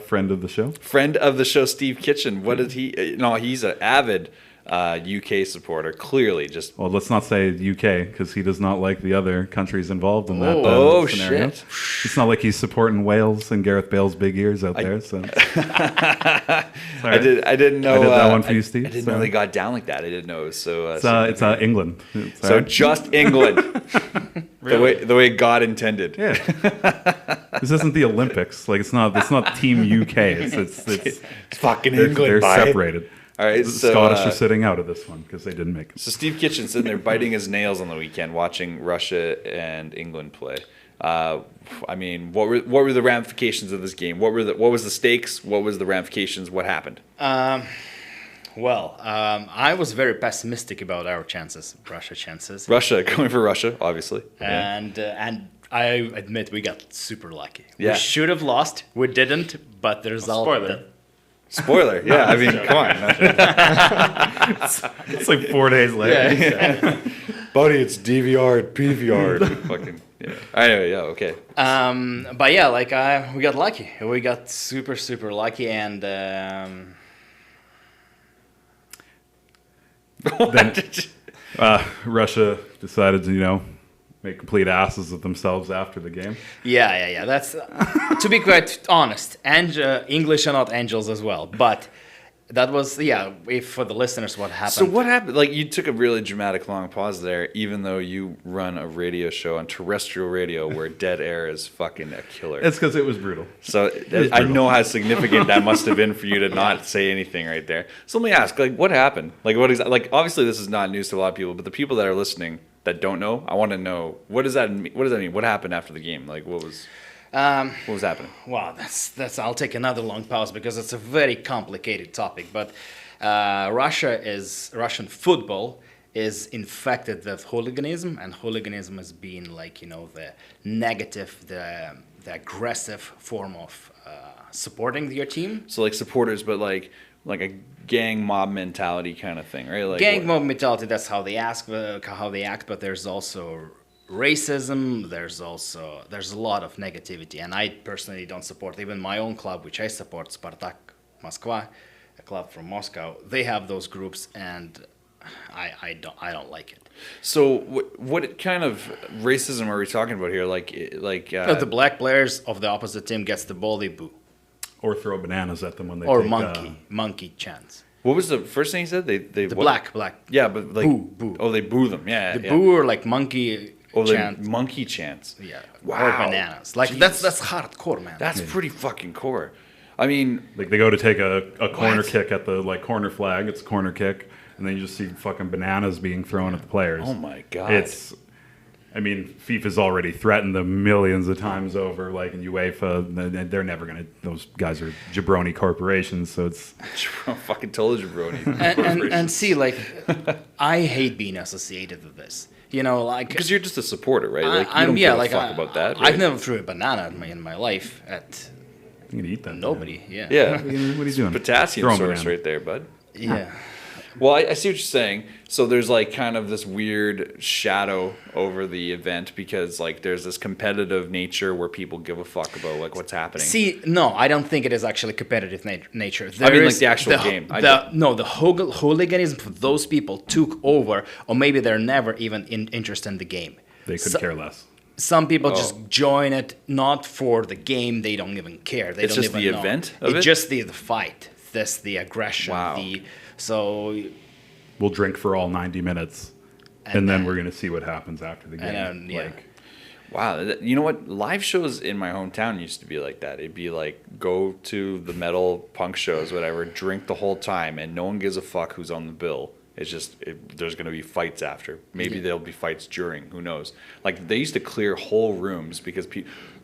Friend of the show. Friend of the show, Steve Kitchen. What did he? No, he's an avid UK supporter. Clearly, just Well, let's not say UK because he does not like the other countries involved in that Oh, scenario. shit. It's not like he's supporting Wales and Gareth Bale's big ears out there. So I didn't know. I did that one for you, Steve. I didn't So- know they got down like that. I didn't know it was so. it's England. So just England, the way God intended. Yeah. This isn't the Olympics. Like it's not Team UK. It's Fucking they're England. separated. All right, The so Scottish are sitting out of this one because they didn't make it. So Steve Kitchen sitting there biting his nails on the weekend, watching Russia and England play. I mean, what were the ramifications of this game? What was the stakes? What was the ramifications? What happened? I was very pessimistic about our chances, Russia chances. Russia, going for Russia, obviously. And I admit we got super lucky. Yeah. We should have lost. We didn't, but the result... Spoiler. Yeah, I mean, come on. It's like 4 days later. Yeah. Buddy, it's DVR and PVR. Fucking, yeah. Anyway, yeah, okay. But yeah, we got lucky. We got super, super lucky, and Russia decided to, make complete asses of themselves after the game. yeah. That's to be quite honest. And English are not angels as well, but that was if for the listeners what happened. So what happened? Like, you took a really dramatic long pause there, even though you run a radio show on terrestrial radio where dead air is fucking a killer. It's because it was brutal. So I know how significant that must have been for you to not say anything right there. So let me ask, like, what happened? Like, like, obviously this is not news to a lot of people, but the people that are listening that don't know, I want to know, what does that mean? What does that mean? What happened after the game? Like, what was happening? Wow, that's. I'll take another long pause because it's a very complicated topic. But Russian football is infected with hooliganism, and hooliganism has been the negative, the aggressive form of supporting your team. So like supporters, but like a gang mob mentality kind of thing, right? Like Gang mob mentality. That's how they act. But there's also racism. There's a lot of negativity, and I personally don't support even my own club, which I support, Spartak Moskva, a club from Moscow. They have those groups, and I don't like it. So what kind of racism are we talking about here? The black players of the opposite team gets the ball, they boo, Or throw bananas at them when they or take, monkey chants. What was the first thing he said? They The what? black. Yeah, but like Boo. Oh, they boo them. Yeah, The yeah. boo or like monkey Oh, chant. the monkey chants. Yeah. Wow. Or bananas. Like Jeez. that's hardcore, man. That's pretty fucking core. I mean, Like they go to take a corner kick at the like corner flag. It's a corner kick, and then you just see fucking bananas being thrown at the players. oh my god. I mean, FIFA's already threatened them millions of times over. Like in UEFA, they're never gonna. Those guys are jabroni corporations, so it's fucking told you, Brody. And see, like, I hate being associated with this. You know, like Because you're just a supporter, right? Like, you I'm don't yeah, give a like fuck about that. I've right? never threw a banana in my life at you can eat them. nobody. Yeah. Yeah. What are you doing? Potassium Throw 'em source banana. right there, bud. Yeah. Well, I see what you're saying. So there's like kind of this weird shadow over the event because like there's this competitive nature where people give a fuck about like what's happening. See, no, I don't think it is actually competitive nature. I mean, like is the actual game. The hooliganism for those people took over, or maybe they're never even interested in the game. They could So- care less. Some people Oh. just join it not for the game. They don't even care. They It's don't just even the know. event of it? It's just the fight. This the aggression. Wow. So We'll drink for all 90 minutes, and then then- we're gonna see what happens after the game. then, yeah. Like, Wow, you know what? Live shows in my hometown used to be like that. It'd be like go to the metal punk shows, whatever, drink the whole time, and no one gives a fuck who's on the bill. It's just there's gonna be fights after. Maybe there'll be fights during. Who knows? Like they used to clear whole rooms because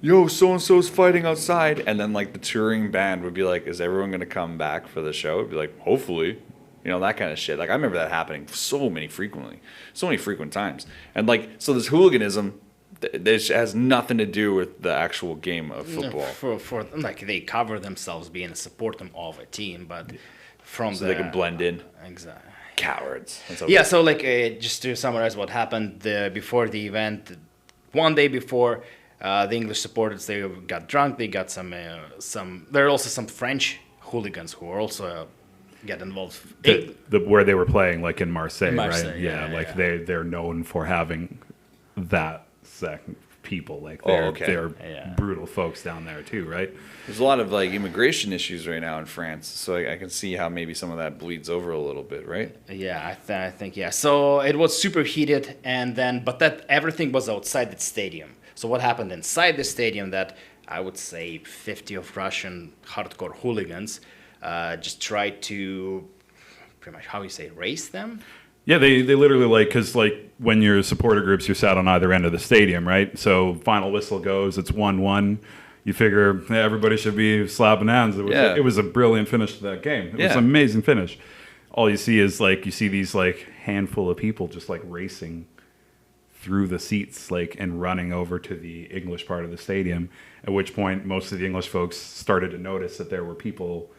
yo, so and so's fighting outside, and then like the touring band would be like, "Is everyone gonna come back for the show?" It'd be like, "Hopefully." You know, that kind of shit. Like, I remember that happening so many frequent times. And, like, so this hooliganism, this has nothing to do with the actual game of football. for like they cover themselves being a supporter of a team, but from So they can blend in. Exactly. Cowards. That's how- Yeah. So like just to summarize what happened before the event, one day before, the English supporters they got drunk. They got some. There are also some French hooligans who are also get involved. where they were playing, like in Marseille, Marseille, right? yeah, like yeah. they're known for having that sect people. Like they're okay. they're Yeah. brutal folks down there too, right? There's a lot of, like, immigration issues right now in France. So I can see how maybe some of that bleeds over a little bit, right? Yeah, I think yeah. So it was super heated, and then that everything was outside the stadium. So what happened inside the stadium? That I would say 50 of Russian hardcore hooligans just tried to pretty much how you say race them. Yeah, they literally like because like when you're supporter groups, you're sat on either end of the stadium, right? So final whistle goes, it's 1-1. You figure everybody should be slapping hands. Yeah. It was a brilliant finish to that game. It was Yeah. an amazing finish. All you see is like you see these like handful of people just like racing through the seats like and running over to the English part of the stadium. At which point most of the English folks started to notice that there were people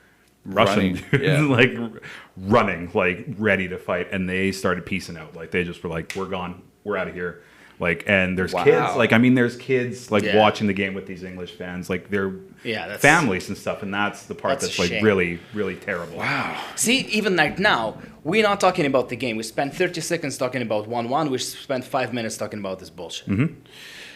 Russian Running, dudes, yeah. like running, like ready to fight, and they started piecing out. Like they just were like, "We're gone, we're out of here." Like, and there's Wow. kids. Like, I mean, there's kids like Yeah. watching the game with these English fans. Like, they're Yeah, that's- families and stuff, and that's the part That's a that's like shame. really, really terrible. Wow. See, even like now, we're not talking about the game. We spent 30 seconds talking about 1-1. We spent 5 minutes talking about this bullshit.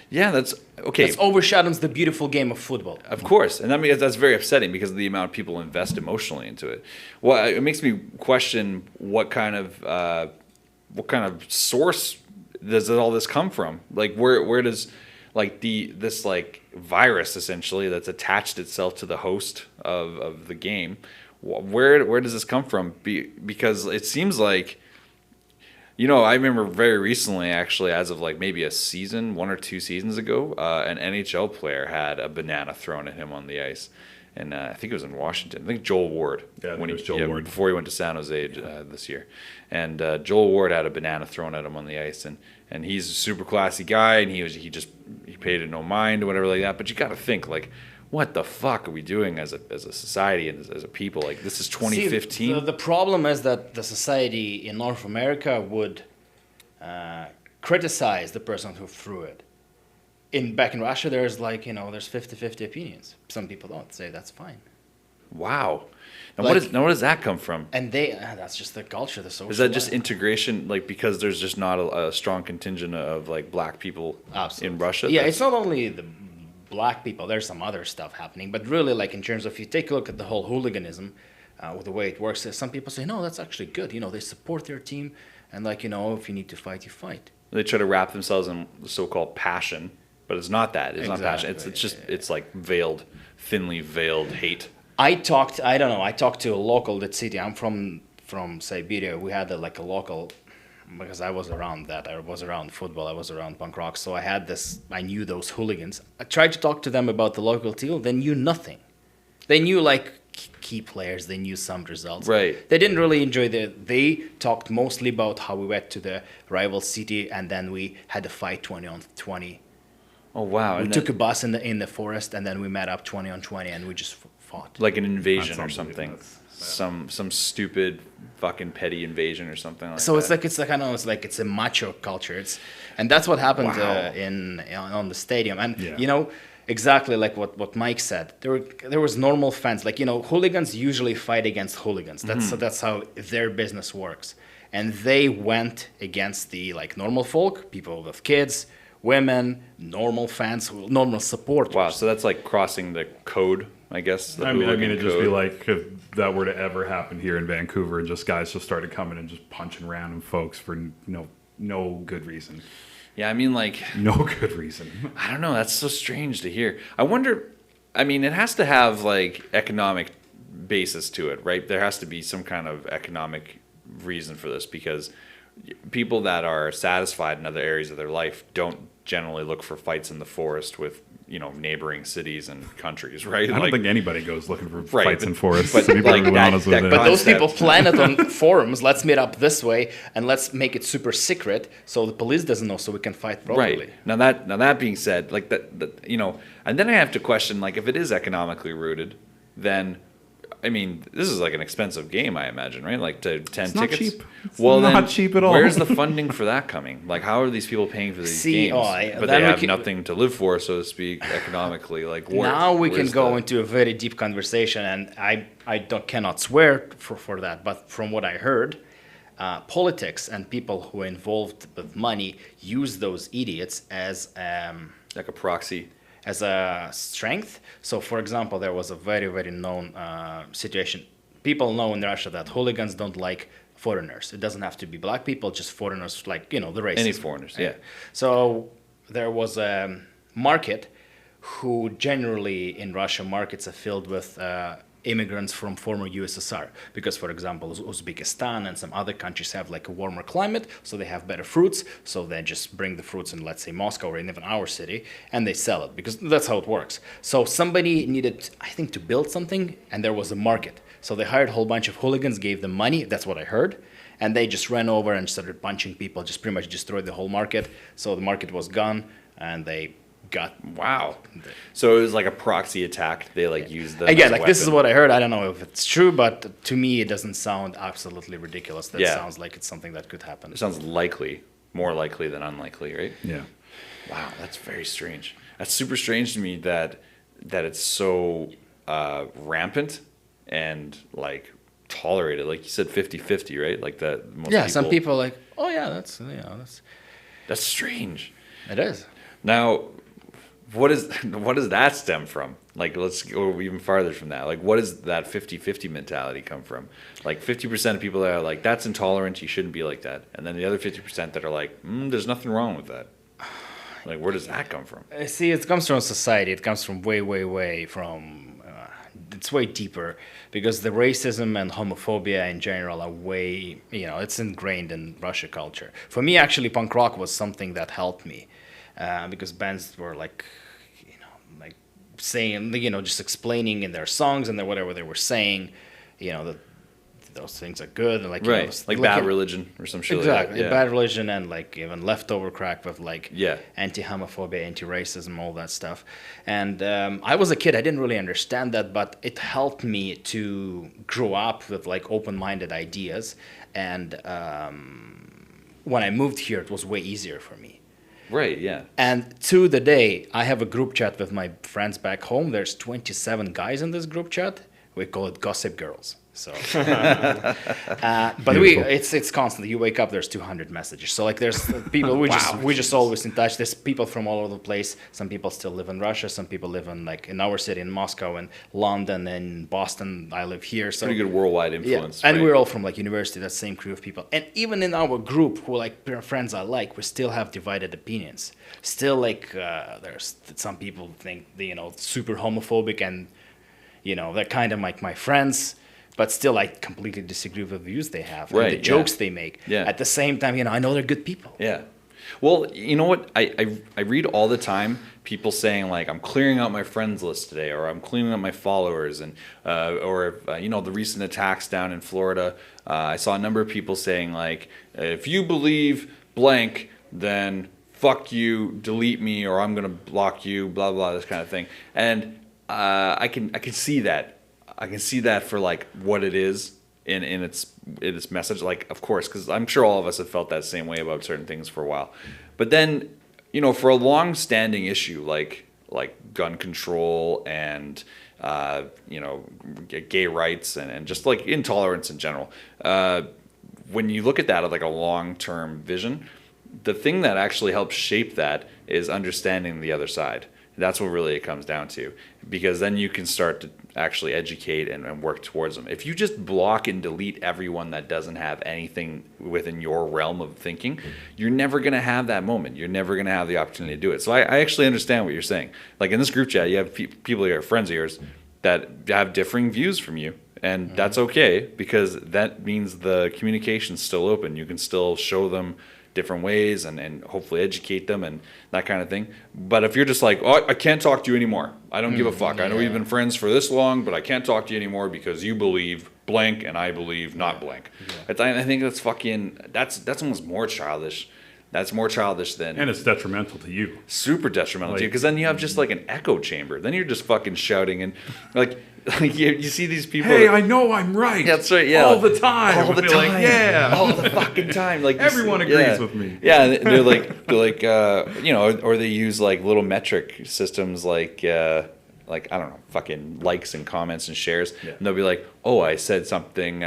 Yeah, that's okay. It overshadows the beautiful game of football. Of course, and that's very upsetting because of the amount of people invest emotionally into it. Well, it makes me question what kind of source does all this come from? Like, where does like this like virus essentially that's attached itself to the host of the game? Where does this come from? Because it seems like. You know, I remember very recently, actually, as of like maybe a season, 1 or 2 seasons ago, an NHL player had a banana thrown at him on the ice. And I think it was in Washington. I think Joel Ward. Yeah, I think it was Joel Ward. Before he went to San Jose this year. And Joel Ward had a banana thrown at him on the ice. And he's a super classy guy, and he paid it no mind or whatever like that. But you got to think, like, what the fuck are we doing as a society and as a people? Like, this is 2015. See, the problem is that the society in North America would criticize the person who threw it. Back in Russia, there's like, there's 50-50 opinions. Some people don't say that's fine. Wow. Now, Like- where does that come from? And that's just the culture, the social Is that just life. integration, like because there's just not a strong contingent of like black people in Russia? Yeah, That's- it's not only the black people. There's some other stuff happening, but really, like in terms of if you take a look at the whole hooliganism, with the way it works, some people say no, that's actually good. They support their team, and like if you need to fight, you fight. they try to wrap themselves in the so-called passion, but it's not that. It's not passion. Exactly, It's just it's like thinly veiled hate. I don't know. I talked to a local that city. I'm from Siberia. We had like a local, because I was around that. I was around football. I was around punk rock. So I had this. I knew those hooligans. I tried to talk to them about the local team. They knew nothing. They knew like key players. They knew some results. Right. They didn't really enjoy They talked mostly about how we went to the rival city and then we had a fight 20 on 20. Oh wow! We And took a then, bus in the forest and then we met up 20 on 20 and we just fought. like an invasion or That's something. unbelievable. Some stupid fucking petty invasion or something like So that. it's like I know it's a macho culture. And that's what happened Wow. on the stadium. And Yeah. you know exactly like what Mike said. There was normal fans. Like hooligans usually fight against hooligans. That's how their business works. And they went against the like normal folk, people with kids, women, normal fans, normal supporters. Wow, so that's like crossing the code, I guess. The I mean, hooligan it'd just code. be like if that were to ever happen here in Vancouver, and just guys just started coming and just punching random folks for no good reason, Yeah, I mean, like, no good reason. I don't know. That's so strange to hear. I wonder. I mean, it has to have like economic basis to it, right? There has to be some kind of economic reason for this because people that are satisfied in other areas of their life don't generally look for fights in the forest with neighboring cities and countries, right? I don't think anybody goes looking for Right, fights in forests. but to be like perfectly that- honest that with But you. those people concept. plan it on forums. Let's meet up this way and let's make it super secret so the police doesn't know so we can fight properly. Right. Now that being said, like that and then I have to question like if it is economically rooted, then I mean, this is like an expensive game, I imagine, right? Like to 10 It's not tickets. cheap. It's well, not then cheap at all. Where's the funding for that coming? Like, how are these people paying for these See, games? But then they we have can- nothing to live for, so to speak, economically. Like, Now we can where's go the- into a very deep conversation, and I cannot swear for that, but from what I heard, politics and people who are involved with money use those idiots like a proxy. as a strength. So, for example, there was a very, very known situation. People know in Russia that hooligans don't like foreigners. It doesn't have to be black people, just foreigners, like, the racism. Any foreigners, yeah. So there was a market who generally in Russia, markets are filled with immigrants from former USSR. Because, for example, Uzbekistan and some other countries have like a warmer climate, so they have better fruits. So they just bring the fruits in, let's say, Moscow or in even our city, and they sell it because that's how it works. So somebody needed, I think, to build something, and there was a market. So they hired a whole bunch of hooligans, gave them money. That's what I heard. And they just ran over and started punching people, just pretty much destroyed the whole market. So the market was gone, and they got Wow. So it was like a proxy attack. They like used the again, like this is what I heard. I don't know if it's true, but to me, it doesn't sound absolutely ridiculous. That Yeah. sounds like it's something that could happen. It sounds likely, more likely than unlikely, right? Yeah. Wow, that's very strange. That's super strange to me that it's so rampant and like tolerated. Like you said, 50-50, right? Like that. Most Yeah, some people are like, oh yeah, That's strange. it is. Now, what does that stem from? Like, let's go even farther from that. Like, what does that 50-50 mentality come from? Like, 50% of people that are like, that's intolerant, you shouldn't be like that. And then the other 50% that are like, there's nothing wrong with that. Like, where does that come from? See, it comes from society. It comes from way from. It's way deeper because the racism and homophobia in general are way. It's ingrained in Russia culture. For me, actually, punk rock was something that helped me because bands were like saying, just explaining in their songs and whatever they were saying, that those things are good and like Right. Like Bad Religion or some shit exactly like that. Yeah. Bad Religion and like even Leftover Crack with like Yeah. anti-homophobia, anti-racism, all that stuff. And I was a kid, I didn't really understand that, but it helped me to grow up with like open-minded ideas. And when I moved here, it was way easier for me. Right, yeah. And to the day, I have a group chat with my friends back home. There's 27 guys in this group chat. We call it Gossip Girls. So, but Beautiful. it's constantly. You wake up, there's 200 messages. So like, there's people we just always in touch. There's people from all over the place. Some people still live in Russia. Some people live in like in our city, in Moscow, and London, and Boston. I live here. So Pretty good worldwide yeah, influence. and right? we're all from like university, that same crew of people. And even in our group, who like friends I like, we still have divided opinions. Still like there's some people think super homophobic and they're kind of like my friends, but still I completely disagree with the views they have Right, and the yeah. jokes they make. Yeah. At the same time, I know they're good people. Yeah. Well, you know what? I read all the time people saying like I'm clearing out my friends list today, or I'm cleaning up my followers, and the recent attacks down in Florida. I saw a number of people saying like, if you believe blank, then fuck you, delete me, or I'm gonna block you, blah blah, this kind of thing. And I can see that. I can see that for like what it is in its message. Like, of course, because I'm sure all of us have felt that same way about certain things for a while. But then, for a long-standing issue like gun control and gay rights and just like intolerance in general, when you look at that at like a long-term vision, the thing that actually helps shape that is understanding the other side. That's what really it comes down to, because then you can start to actually educate and work towards them. If you just block and delete everyone that doesn't have anything within your realm of thinking, you're never going to have that moment. You're never going to have the opportunity to do it. So I actually understand what you're saying. Like in this group chat, you have people that are friends of yours that have differing views from you. And that's okay, because that means the communication's still open. You can still show them different ways and hopefully educate them and that kind of thing. But if you're just like, oh, I can't talk to you anymore. I don't give a fuck. I know we've been friends for this long, but I can't talk to you anymore because you believe blank and I believe not blank. I think that's that's almost more childish. That's more childish than... And it's detrimental to you. Super detrimental to you, because then you have just like an echo chamber. Then you're just fucking shouting and like you see these people... Hey, I know I'm right. That's right, yeah. All the time. All the I'll be time. like, yeah. All the fucking time. Like Everyone agrees with me. Yeah, and they're like or they use like little metric systems like I don't know, fucking likes and comments and shares. Yeah. And they'll be like, oh, I said something,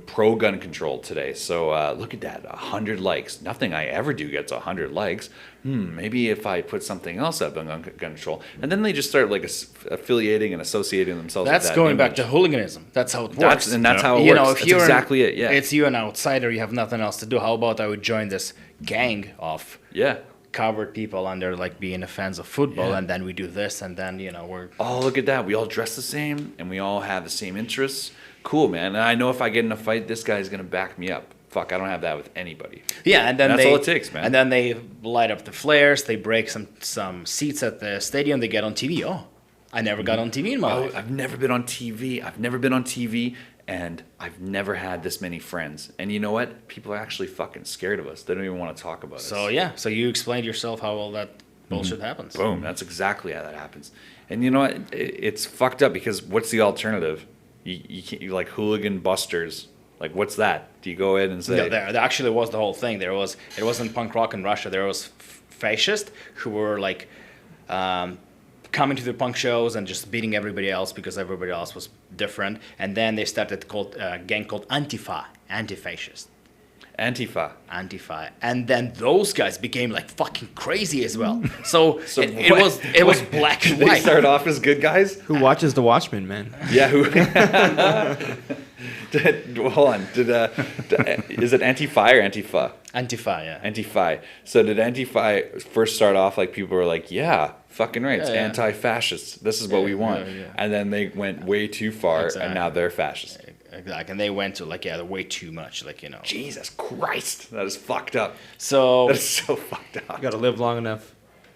pro gun control today. So look at that, 100 likes. Nothing I ever do gets 100 likes. Maybe if I put something else up on gun control. And then they just start like affiliating and associating themselves That's with that going image. back to hooliganism. That's how it works. That's how it You works. know, if That's you're exactly it. Yeah. It's you an outsider. You have nothing else to do. How about I would join this gang of Yeah. covered people under like being fans of football, Yeah. and then we do this, and then we're Oh, look at that. We all dress the same and we all have the same interests. Cool, man. And I know if I get in a fight, this guy's going to back me up. Fuck, I don't have that with anybody. and then That's they, all it takes, man. And then they light up the flares. They break some seats at the stadium. They get on TV. Oh, I never got on TV in my Oh, life. I've never been on TV. And I've never had this many friends. And you know what? People are actually fucking scared of us. They don't even want to talk about us. So you explained yourself how all that bullshit happens. Boom. That's exactly how that happens. And you know what? It's fucked up, because what's the alternative? You can't, you like hooligan busters. Like, what's that? Do you go in and say... Yeah, there actually was the whole thing. It wasn't punk rock in Russia. There was fascists who were like coming to the punk shows and just beating everybody else because everybody else was different. And then they started a gang called Antifa, anti-fascist. Antifa. Antifa, and then those guys became like fucking crazy as well. So, So it what- was black and They white. start off as good guys? Who watches The Watchmen, man? Yeah, who... Hold on. Is it Antifa or Antifa? Antifa, yeah. Antifa. So did Antifa first start off like people were like, yeah, fucking right, it's Yeah, yeah. anti-fascist. This is what we want. yeah. And then they went way too far, Exactly. and now they're fascist. Exactly, and they went to they're way too much, Jesus Christ, that is fucked up. So That is so fucked up. You gotta live long enough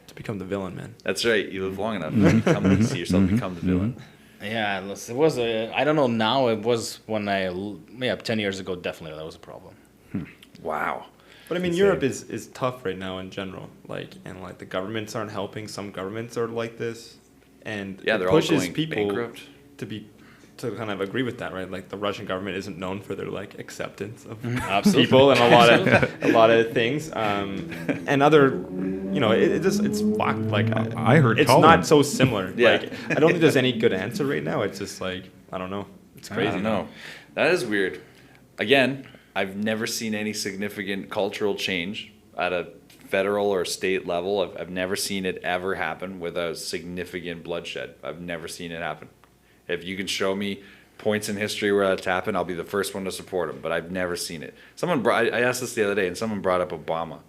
to become the villain, man. That's right. You live long enough to see yourself become the villain. yeah, it was I don't know now. It was when 10 years ago. Definitely, that was a problem. Wow. But I mean, Europe is tough right now in general. And the governments aren't helping. Some governments are like this, and Yeah, it they're all pushes going people bankrupt. to kind of agree with that, right? Like the Russian government isn't known for their acceptance of Absolutely. people and a lot of things, and other. It's fucked. I heard it's tolerance. not so similar. Yeah. I don't think there's any good answer right now. It's just I don't know. It's crazy. I don't know. That is weird. Again, I've never seen any significant cultural change at a federal or state level. I've never seen it ever happen without significant bloodshed. I've never seen it happen. If you can show me points in history where that's happened, I'll be the first one to support them. But I've never seen it. I asked this the other day, and someone brought up Obama.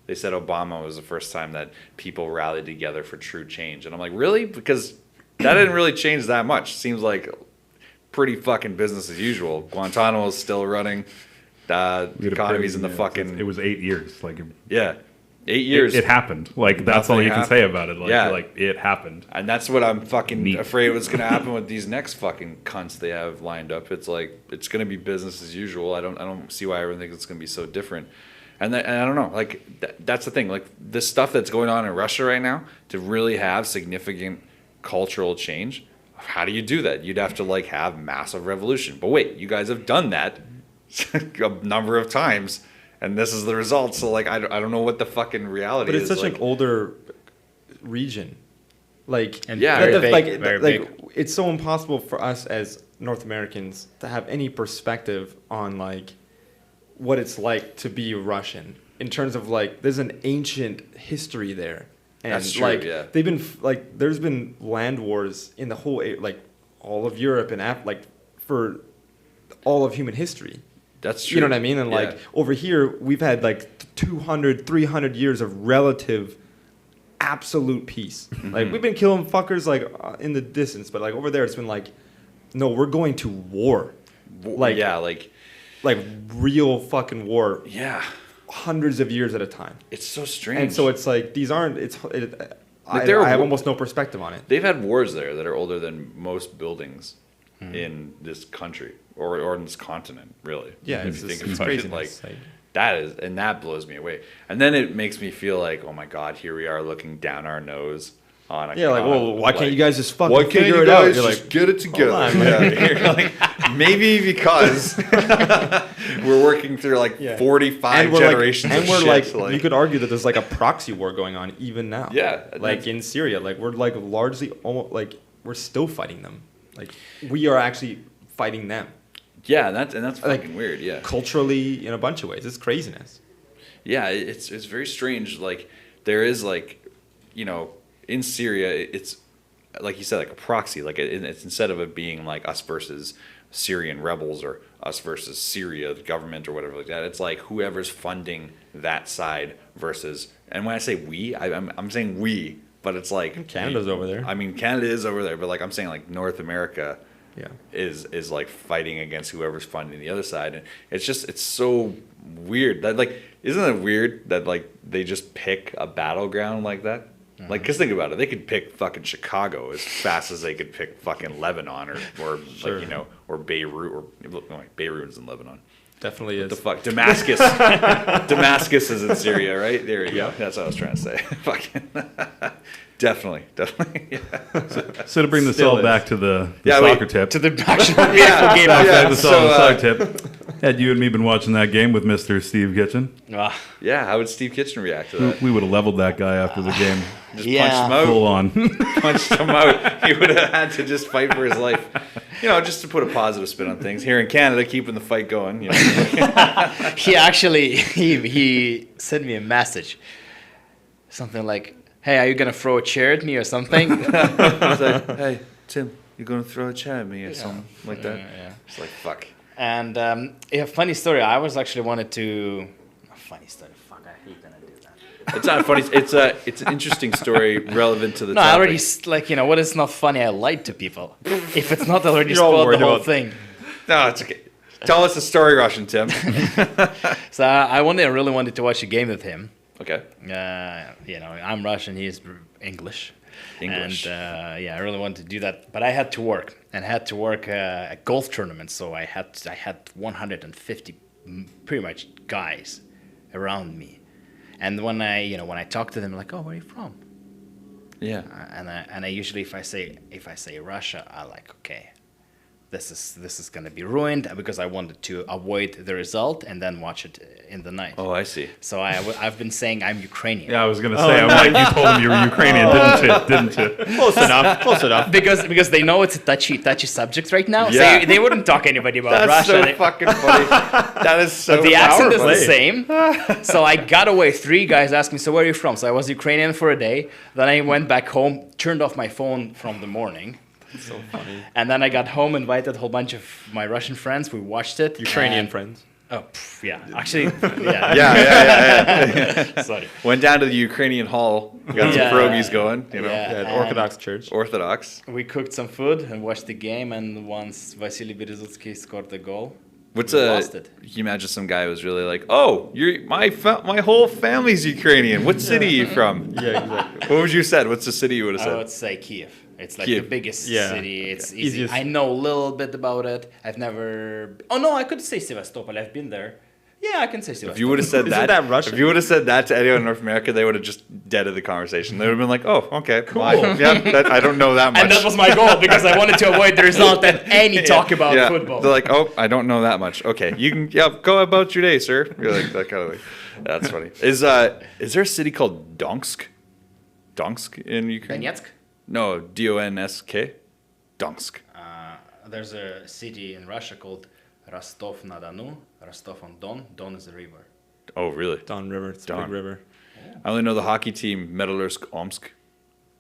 They said Obama was the first time that people rallied together for true change. And I'm like, really? Because that didn't really change that much. Seems like pretty fucking business as usual. Guantanamo is still running. The We had a economy's in the yeah, fucking It was 8 years. Like yeah, 8 years. it happened. Like that's all Nothing you can say about it. Like, Yeah. like it happened. And that's what I'm fucking Neat. afraid what's going to happen with these next fucking cunts they have lined up. It's like it's going to be business as usual. I don't see why everyone thinks it's going to be so different. And I don't know. Like that's the thing. Like the stuff that's going on in Russia right now to really have significant cultural change. How do you do that? You'd have to like have massive revolution. But wait, you guys have done that a number of times, and this is the result. So like I don't know what the fucking reality But it's is. such like, an older region. Like And Yeah, very that- big, like, very like big. it's so impossible for us as North Americans to have any perspective on like what it's like to be Russian in terms of like there's an ancient history there, and That's true, like yeah. they've been like there's been land wars in the whole like all of Europe and like for all of human history. that's true. You know what I mean? And Yeah. like over here, we've had like 200, 300 years of relative absolute peace. Mm-hmm. Like we've been killing fuckers like in the distance, but like over there, it's been like, no, we're going to war. Like, yeah, like like real fucking war, yeah. hundreds of years at a time. It's so strange. And so it's like, these aren't, I there are have wa- almost no perspective on it. they've had wars there that are older than most buildings Hmm. in this country or in this continent, really. Yeah, If it's you just- think it's about it, craziness. like that is, and that blows me away. And then it makes me feel like, oh my god, here we are looking down our nose on a Yeah, like, on a- well, why can't like, you guys just fucking why can't figure you it out? guys You're just like, get it together? on, Yeah. You're like, maybe because we're working through like Yeah. 45 we're generations like, of and we're shit. like, you could argue that there's like a proxy war going on even now. Yeah, and like that's- in Syria, like we're like largely almost like we're still fighting them. Like we are actually fighting them yeah, and that's like, fucking weird. Yeah, culturally in a bunch of ways. It's craziness. yeah, it's very strange. Like there is like, you know, in Syria, it's like you said, like a proxy. Like it's instead of it being like us versus Syrian rebels or us versus Syria, the government or whatever like that. It's like whoever's funding that side versus. And when I say we, I'm saying we, but it's like Canada's over there. I mean, Canada is over there, but like I'm saying, like North America Yeah. is like fighting against whoever's funding the other side, and it's so weird that like isn't it weird that like they just pick a battleground like that? Like, cause think about it, they could pick fucking Chicago as fast as they could pick fucking Lebanon or Sure. like, you know, or Beirut or no, wait, Beirut is in Lebanon. Definitely is. The fuck, Damascus. Damascus is in Syria, right? There you go. That's what I was trying to say. Fucking, definitely. Yeah. So to bring this Still all is. back to the Yeah, soccer wait, tip. To the actual Yeah, game. yeah. the So, soccer tip. Had you and me been watching that game with Mr. Steve Kitchen, Ah, Yeah, how would Steve Kitchen react to that? we would have leveled that guy after the game. Just Yeah. punched him out. Full on. Punched him out. He would have had to just fight for his life. You know, just to put a positive spin on things. Here in Canada, keeping the fight going. You know. he actually he sent me a message, something like, "Hey, are you gonna throw a chair at me or something?" It's like, hey, Tim, you going to throw a chair at me or something like that? Yeah. It's like, fuck. And yeah, funny story. I was actually wanted to. Funny story. Fuck, I hate when I do that. It's not funny. It's an interesting story relevant to the No, topic. I already like what is not funny. I lied to people. If it's not already You're all spoiled, the worried whole about- thing. No, it's okay. Tell us the story, Russian Tim. So I really wanted to watch a game with him. Okay. You know, I'm Russian. He's English. English. And yeah, I really wanted to do that, but I had to work and had to work a golf tournament. So I had 150 pretty much guys around me, and when I talk to them, like, oh, where are you from? Yeah. And I usually if I say Russia, I like, okay, this is gonna be ruined because I wanted to avoid the result and then watch it in the night. Oh, I see. So I've been saying I'm Ukrainian. Yeah, I was gonna say. I'm like, you told him you were Ukrainian, didn't you? Close enough. Close enough. Because they know it's a touchy subject right now. Yeah. So they wouldn't talk to anybody about That's Russia. so fucking funny. That is so But the accent is powerful. the same. So I got away. 3 guys asked me, so where are you from? So I was Ukrainian for a day. Then I went back home, turned off my phone from the morning. So funny. And then I got home, invited a whole bunch of my Russian friends. We watched it. Ukrainian and- friends. Oh, yeah. Actually, yeah. Yeah. Sorry. Went down to the Ukrainian hall, got some Yeah. pierogies going, you know. Yeah. Yeah, the and- Orthodox Church. Orthodox. We cooked some food and watched the game, and once Vasily Berezutsky scored the goal, What's we lost it. Can you imagine some guy was really like, "Oh, you're my whole family's Ukrainian. What city are you from?" Yeah, exactly. What would you have said? What's the city you would have I said? would say Kiev. It's like Kiev. the biggest Yeah. city. It's Okay. easy. Easiest. I know a little bit about it. I've never. Oh no, I could say Sevastopol. I've been there. Yeah, I can say Sevastopol. If you would have said Isn't that Russian? if you would have said that to anyone in North America, they would have just deaded the conversation. They would have been like, "Oh, okay, cool. Yeah, I don't know that much." And that was my goal because I wanted to avoid the result and any talk about yeah. football. They're like, "Oh, I don't know that much." Okay, you can go about your day, sir. You're like that kind of way. That's funny. Is there a city called Donsk? Donsk in Ukraine? Donetsk. No, Donsk. Donsk. There's a city in Russia called Rostov-na-Donu. Rostov-on-Don. Don is a river. Oh, really? Don River. It's a Don. big river. I only know the hockey team Metallursk Omsk.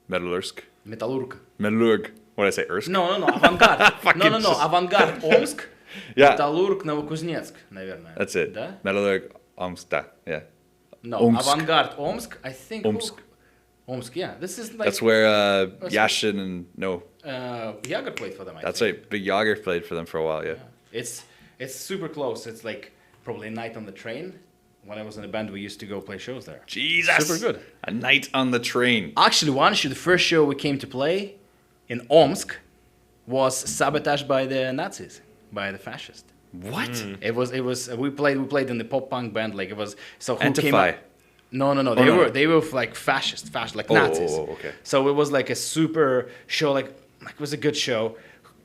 Metallursk. Metallurg. Metallurg. What did I say? Ersk? No, Avangard. Fucking no. just- Avangard Omsk. Yeah. Metallurg Новокузнецк, наверное. That's it. Да? Metallurg Omsk. Yeah. No, Omsk. Avangard Omsk. I think. Omsk. Omsk, yeah. This is like. That's where Yashin and no. Yager played for them. I That's think. right. Big Yager played for them for a while. Yeah. It's super close. It's like probably a night on the train. When I was in a band, we used to go play shows there. Jesus. Super good. A night on the train. Actually, the first show we came to play in Omsk was sabotaged by the Nazis, by the fascists. What? It was we played in the pop punk band, like it was so who came Antify. up? No, no. they were like fascist like Nazis. Okay. So it was like a super show, like it was a good show.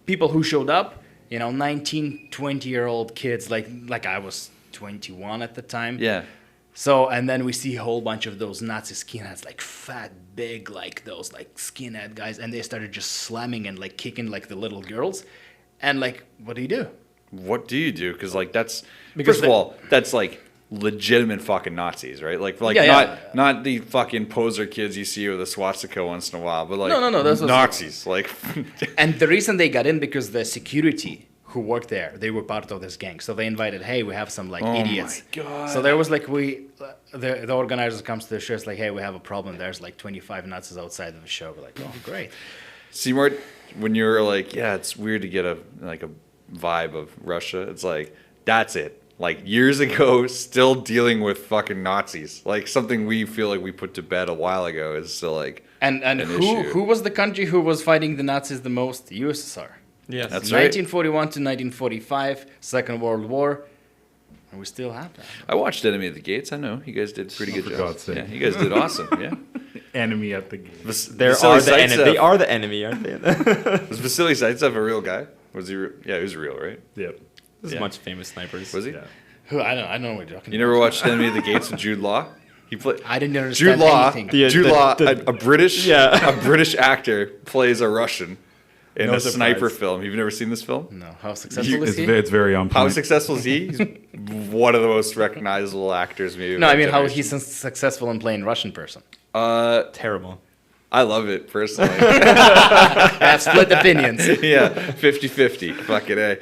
People who showed up, 19, 20-year-old kids, like I was 21 at the time. Yeah. So, and then we see a whole bunch of those Nazi skinheads, like fat, big, like those like skinhead guys, and they started just slamming and like kicking like the little girls. And like, what do you do? What do you do? Because like that's Because first of all, that's like legitimate fucking Nazis, right? Like Yeah, yeah. not the fucking poser kids you see with a swastika once in a while, but like No, that's Nazis. Like And the reason they got in because the security who worked there, they were part of this gang. So they invited, hey, we have some like Oh idiots. my God. So there was like the organizers comes to the show, it's like, hey, we have a problem. There's like 25 Nazis outside of the show. We're like, oh, great. Seymour, when you're like, yeah, it's weird to get a vibe of Russia. It's like that's it. Like years ago, still dealing with fucking Nazis. Like something we feel like we put to bed a while ago is still like And an issue. who was the country who was fighting the Nazis the most? The USSR. Yes. That's right. 1941 to 1945, Second World War, and we still have that. I watched Enemy at the Gates. I know you guys did a pretty good for job. God's sake. Yeah, you guys did awesome. Yeah. Enemy at the game. They are the enemy, aren't they? Was Vasily Zaitsev a real guy? Was he? Yeah, he was real, right? Yep. There's Yeah. a bunch of famous snipers. Was he? Yeah. Who I don't know what you're talking You never watched Enemy at the Gates with Jude Law? He played. I didn't Jude understand Law. anything. Jude Law, a British, Yeah. a British actor plays a Russian in No a sniper surprise. film. You've never seen this film? No, how successful is It's, he? it's very on How point. successful is he? He's one of the most recognizable actors. Maybe. of No, I our mean how generation. he's successful in playing Russian person. Terrible. I love it personally. I have split opinions. Yeah, 50-50. Fucking A.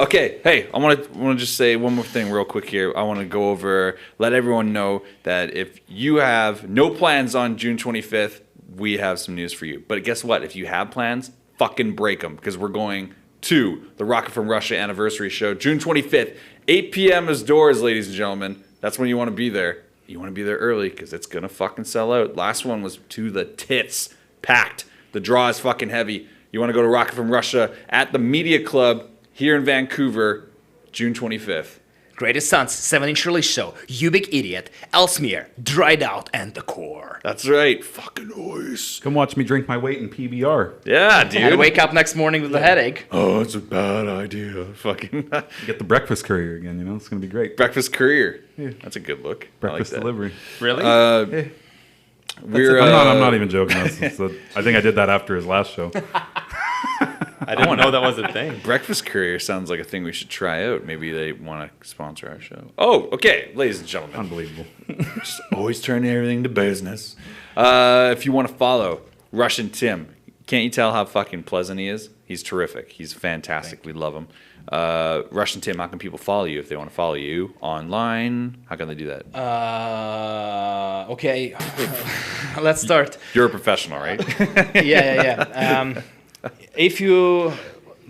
Okay, hey, I want to just say one more thing real quick here. I want to go over, let everyone know that if you have no plans on June 25th, we have some news for you. But guess what? If you have plans, fucking break them, because we're going to the Rocket from Russia anniversary show, June 25th, 8 p.m. is doors, ladies and gentlemen. That's when you want to be there. You want to be there early because it's going to fucking sell out. Last one was to the tits, packed. The draw is fucking heavy. You want to go to Rocket from Russia at the Media Club here in Vancouver, June 25th. Greatest Sons, 7-inch release show, You Big Idiot, Elsmere, Dried Out, and The Core. That's right. Fucking noise. Come watch me drink my weight in PBR. Yeah, And dude. wake up next morning with a headache. Oh, it's a bad idea. Fucking Get the breakfast courier again. It's gonna be great. breakfast courier. Yeah. That's a good look. Breakfast I like that. delivery. Really? We're. I'm not even joking. I think I did that after his last show. I didn't know that was a thing. Breakfast courier sounds like a thing we should try out. Maybe they want to sponsor our show. Oh, okay, ladies and gentlemen. Unbelievable. Just always turning everything to business. If you want to follow Russian Tim, Can't you tell how fucking pleasant he is? He's terrific. He's fantastic. We love him. Russian Tim, how can people follow you if they want to follow you online? How can they do that? Okay, let's start. You're a professional, right? Yeah. If you,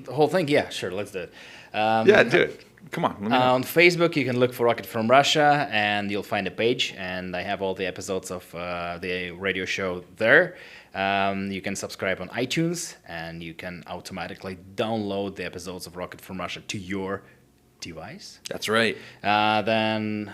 the whole thing, yeah, sure, let's do it. Yeah, do it. Come on. Let me know. On Facebook, you can look for Rocket from Russia, and you'll find a page, and I have all the episodes of the radio show there. You can subscribe on iTunes, and you can automatically download the episodes of Rocket from Russia to your device. That's right. Then,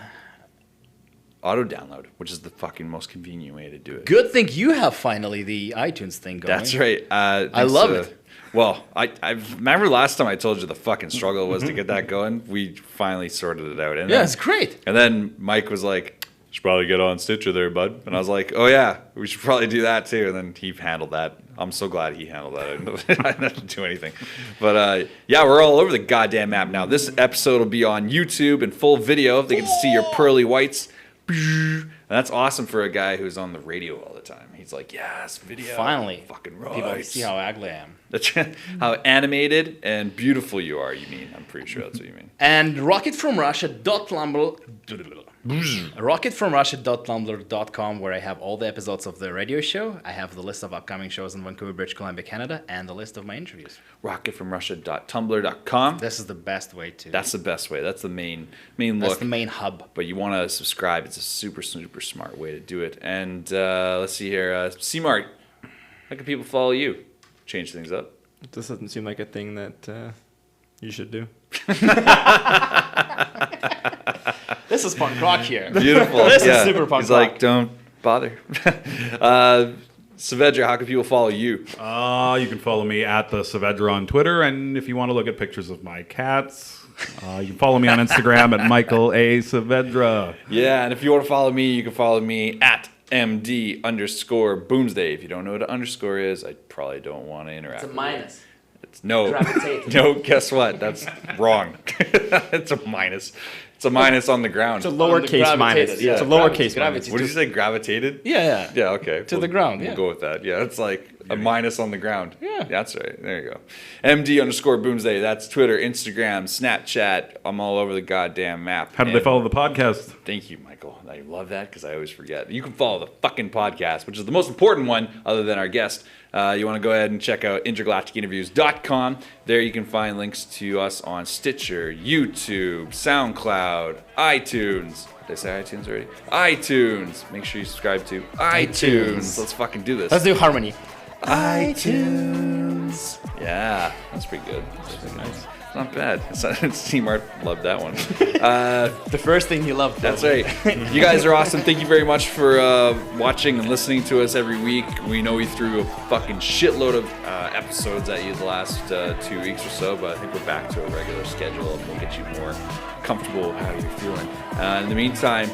Auto download, which is the fucking most convenient way to do it. good thing you have finally the iTunes thing going. That's right. I love it. Well, I remember last time I told you the fucking struggle was to get that going. We finally sorted it out. And Yeah, then, it's great. And then Mike was like, "Should probably get on Stitcher there, bud." And I was like, "Oh yeah, we should probably do that too." And then he handled that. I'm so glad he handled that. I didn't have to do anything. But yeah, we're all over the goddamn map now. This episode will be on YouTube in full video. They get to see your pearly whites. And that's awesome for a guy who's on the radio all the time. He's like, yes, video. Finally, Fucking people can right. see how ugly I am. That's how animated and beautiful you are, you mean. I'm pretty sure that's what you mean. And rocketfromrussia.tumblr.com, where I have all the episodes of the radio show. I have the list of upcoming shows in Vancouver, British Columbia, Canada, and the list of my interviews. Rocketfromrussia.tumblr.com. This is the best way to. That's the best way. That's the main That's look. the main hub. But you want to subscribe. It's a super, super smart way to do it. And let's see here. C-Mart, how can people follow you? Change things up. This doesn't seem like a thing that you should do. This is punk rock here. Beautiful. This is super punk He's rock. like, don't bother. Saavedra, how can people follow you? You can follow me at the Saavedra on Twitter, and if you want to look at pictures of my cats, you can follow me on Instagram at Michael A. Saavedra. Yeah, and if you want to follow me, you can follow me at MD_Boomsday. If you don't know what an underscore is, I probably don't want to interact. It's a with minus. it. No. Gravitate. No, guess what? That's wrong. It's a minus. It's a minus on the ground. It's a lowercase minus. Gravitated, yeah. It's a lowercase Gravity. minus. What did you say? Gravitated? Yeah. Yeah, okay. To the ground, We'll yeah. go with that. Yeah, it's like a minus on the ground. Yeah. That's right. There you go. MD_Boomsday. That's Twitter, Instagram, Snapchat. I'm all over the goddamn map. How do they And follow the podcast? Thank you, Michael. I love that because I always forget. You can follow the fucking podcast, which is the most important one other than our guest. You want to go ahead and check out intergalacticinterviews.com. There you can find links to us on Stitcher, YouTube, SoundCloud, iTunes. Did I say iTunes already? iTunes. Make sure you subscribe to iTunes. Let's fucking do this. Let's do harmony. iTunes. Yeah, that's pretty good. That's nice. Not bad. C-Mart loved that one. The first thing you loved. That's right. You guys are awesome. Thank you very much for watching and listening to us every week. We know we threw a fucking shitload of episodes at you the last 2 weeks or so, but I think we're back to a regular schedule and we'll get you more comfortable with how you're feeling. In the meantime,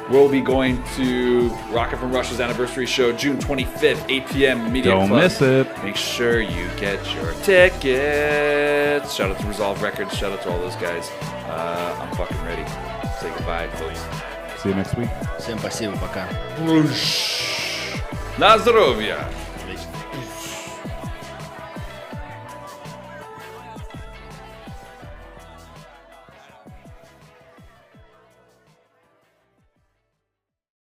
we'll be going to Rocket from Russia's anniversary show June 25th, 8 p.m. Media Don't Club. miss it. Make sure you get your tickets. Shout out to Resolve Records. Shout out to all those guys. I'm fucking ready. Say goodbye, folks. See you next week. Всем спасибо, пока. На здоровье!